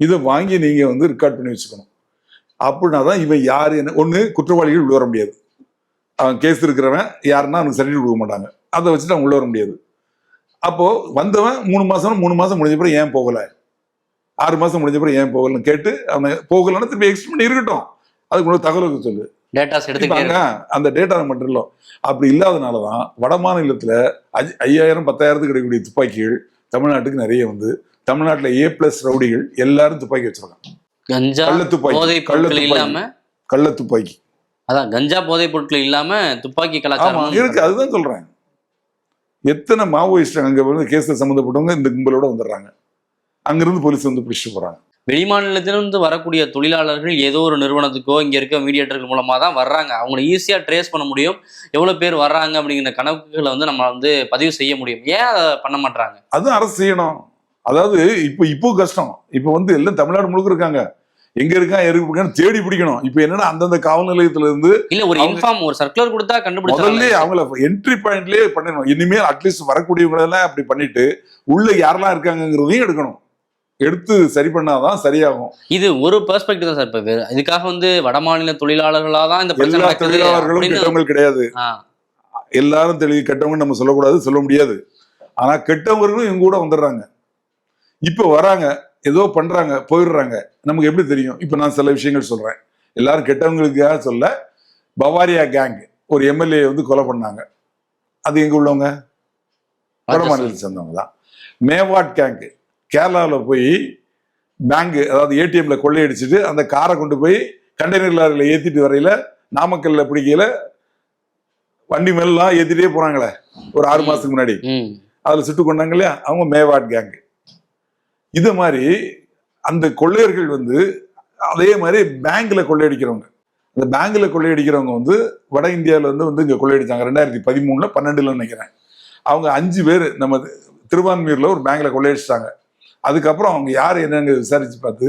இதை வாங்கி நீங்க வந்து ரெக்கார்ட் பண்ணி வச்சுக்கணும். அப்படின்னா தான் இவன் யாரு என்ன, ஒன்று குற்றவாளிகள் உள்ள வர முடியாது. அவன் கேஸ் இருக்கிறவன் யாருன்னா அவனுக்கு சர்டிஃபிகேட் கொடுக்க மாட்டாங்க, அதை வச்சுட்டு அவன் உள்ள வர முடியாது. அப்போ வந்தவன் 3 மாசம் முடிஞ்ச பிறகு ஏன் போகல, 6 மாசம் முடிஞ்ச பிறகு ஏன் போகலன்னு கேட்டு அவனை போகலன்னு திருப்பி எக்ஸ்பிளைன் பண்ணி இருக்கட்டும். அதுக்கு முன்னாடி தகவலுக்கு சொல்லு, அந்த டேட்டா மட்டும் இல்லை. அப்படி இல்லாதனாலதான் வட மாநிலத்துல 5000 10,000 கிடைக்கக்கூடிய துப்பாக்கிகள் தமிழ்நாட்டுக்கு நிறைய வந்து தமிழ்நாட்டுல A+ ரவுடிகள் எல்லாரும் துப்பாக்கி வச்சிருக்காங்க. கள்ள துப்பாக்கி, அதான் கஞ்சா போதை பொருட்கள் இல்லாம துப்பாக்கி கலாச்சாரம் இருக்கு. அதுதான் சொல்றேன். எத்தனை மாவோயிஸ்ட் அங்க வந்து கேஸ்ல சம்மந்தப்பட்டவங்க இந்த கும்பலோட வந்துடுறாங்க, அங்கிருந்து போலீஸ் வந்து பிடிச்சிட்டு போறாங்க. வெளிமாநிலத்திலிருந்து வரக்கூடிய தொழிலாளர்கள் ஏதோ ஒரு நிறுவனத்துக்கோ இங்க இருக்க மீடியேட்டர்கள் மூலமா தான் வர்றாங்க. அவங்களை ஈஸியா ட்ரேஸ் பண்ண முடியும், எவ்வளவு பேர் வர்றாங்க அப்படிங்கிற கணக்குகளை வந்து நம்ம வந்து பதிவு செய்ய முடியும். ஏன் அதை பண்ண மாட்டாங்க? அதுவும் அரசு செய்யணும். அதாவது இப்போ கஷ்டம். இப்போ வந்து எல்லாம் தமிழ்நாடு முழுக்க இருக்காங்க, எங்க இருக்கான்னு தேடி பிடிக்கணும். இப்போ என்னன்னா அந்தந்த காவல் நிலையத்துல இருந்து இல்ல ஒரு இன்ஃபார்ம், ஒரு சர்க்குலர் கொடுத்தா கண்டுபிடிச்சு முதல்ல அவங்கள என்ட்ரி பாயிண்ட்லயே பண்ணிடணும். இனிமேல் அட்லீஸ்ட் வரக்கூடியவங்களெல்லாம் அப்படி பண்ணிட்டு உள்ள யாரெல்லாம் இருக்காங்கிறதையும் எடுக்கணும். எடுத்து சரி பண்ணாதான் சரியாகும். இது ஒரு பெர்ஸ்பெக்டிவ் தான் சார். இப்ப இதுக்காக வந்து வடமாநில தொழிலாளர்களா தான் இந்த எல்லா தொழிலாளர்களும் கெட்டவங்க கிடையாது. எல்லாரும் கெட்டவங்க நம்ம சொல்லக்கூடாது, சொல்ல முடியாது. ஆனா கெட்டவங்களும் இவங்க கூட வந்துடுறாங்க. இப்ப வராங்க, ஏதோ பண்றாங்க, போயிடுறாங்க. நமக்கு எப்படி தெரியும்? இப்ப நான் சில விஷயங்கள் சொல்றேன், எல்லாரும் கெட்டவங்களுக்காக சொல்ல. பவாரியா கேங் ஒரு எம்எல்ஏ வந்து கொலை பண்ணாங்க, அது எங்க உள்ளவங்க, வட மாநிலத்தை சேர்ந்தவங்க தான். மேவாட் கேங் கேரளாவில் போய் பேங்க், அதாவது ஏடிஎம்ல கொள்ளையடிச்சிட்டு அந்த காரை கொண்டு போய் கண்டெய்னர் லாரியில் ஏற்றிட்டு வரையில நாமக்கல்ல பிடிக்கல, வண்டி மேலாம் ஏற்றிட்டே போறாங்களே ஒரு 6 மாசத்துக்கு முன்னாடி, அதில் சுட்டு கொண்டாங்க இல்லையா, அவங்க மேவாட் கேங். இது மாதிரி அந்த கொள்ளையர்கள் வந்து அதே மாதிரி பேங்க்ல கொள்ளையடிக்கிறவங்க. அந்த பேங்க்ல கொள்ளையடிக்கிறவங்க வந்து வட இந்தியாவில வந்து இங்க கொள்ளையடிச்சாங்க 2013 12 நினைக்கிறேன். அவங்க 5 பேர் நம்ம திருவான்மியூர்ல ஒரு பேங்க்ல கொள்ளையடிச்சிட்டாங்க. அதுக்கப்புறம் அவங்க யார் என்னன்னு விசாரிச்சு பார்த்து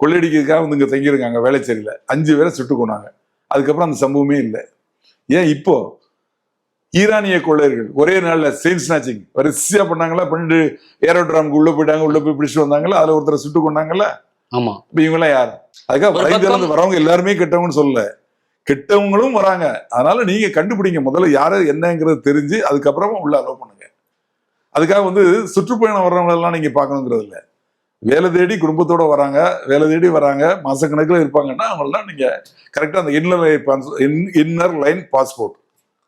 கொள்ளையடிக்கிறதுக்காக வந்து இங்க தங்கியிருக்காங்க வேலைச்சேரியில, 5 பேரை சுட்டு கொண்டாங்க. அதுக்கப்புறம் அந்த சம்பவமே இல்லை. ஏன் இப்போ ஈரானிய கொள்ளையர்கள் ஒரே நாள்ல செயின் ஸ்நாச்சிங் வரிசையா பண்ணாங்களா, பண்ணிட்டு ஏரோட்ராமுக்கு உள்ள போயிட்டாங்க, உள்ள போய் பிடிச்சிட்டு வந்தாங்களா, அதுல ஒருத்தரை சுட்டு கொண்டாங்கல்ல. ஆமா. இப்ப இவங்கெல்லாம் யார்? அதுக்காக ஒரு வலைதளத்துல பக்கம் வரவங்க எல்லாருமே கெட்டவங்கன்னு சொல்லல, கெட்டவங்களும் வராங்க. அதனால நீங்க கண்டுபிடிங்க, முதல்ல யாரு என்னங்கிறது தெரிஞ்சு அதுக்கப்புறமா உள்ள அலோவ் பண்ணுங்க. அதுக்காக வந்து சுற்றுப்பயணம் வர்றவங்க எல்லாம் நீங்க பார்க்கணுங்கிறது இல்லை. வேலை தேடி குடும்பத்தோட வராங்க, வேலை தேடி வராங்க, மாசக்கணக்கில் இருப்பாங்கன்னா அவங்கெல்லாம் நீங்க கரெக்டா அந்த இன்னர் லைன் பாஸ்போர்ட்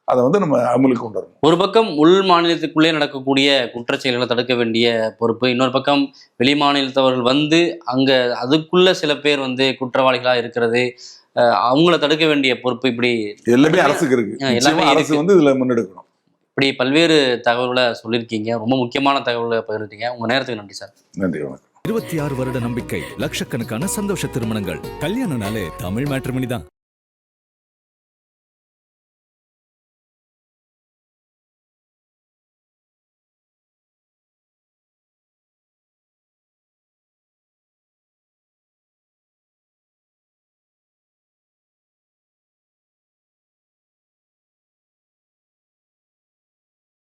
அதை வந்து நம்ம அமலுக்கு கொண்டு வரணும். ஒரு பக்கம் உள் மாநிலத்துக்குள்ளே நடக்கக்கூடிய குற்றச்செயல்களை தடுக்க வேண்டிய பொறுப்பு, இன்னொரு பக்கம் வெளி மாநிலத்தவர்கள் வந்து அங்க அதுக்குள்ள சில பேர் வந்து குற்றவாளிகளா இருக்கிறது, அவங்கள தடுக்க வேண்டிய பொறுப்பு, இப்படி எல்லாமே அரசுக்கு இருக்கு. எல்லாமே அரசு இருக்கு. வந்து இதுல முன்னெடுக்கணும். இப்படி பல்வேறு தகவல்களை சொல்லியிருக்கீங்க. ரொம்ப முக்கியமான தகவல்களை பகிர்ந்தீங்க. உங்க நேரத்துக்கு நன்றி சார். நன்றி, வணக்கம். 26 வருட நம்பிக்கை, லட்சக்கணக்கான சந்தோஷ திருமணங்கள். கல்யாணம்னாலே தமிழ் மேட்ரிமோனி தான்.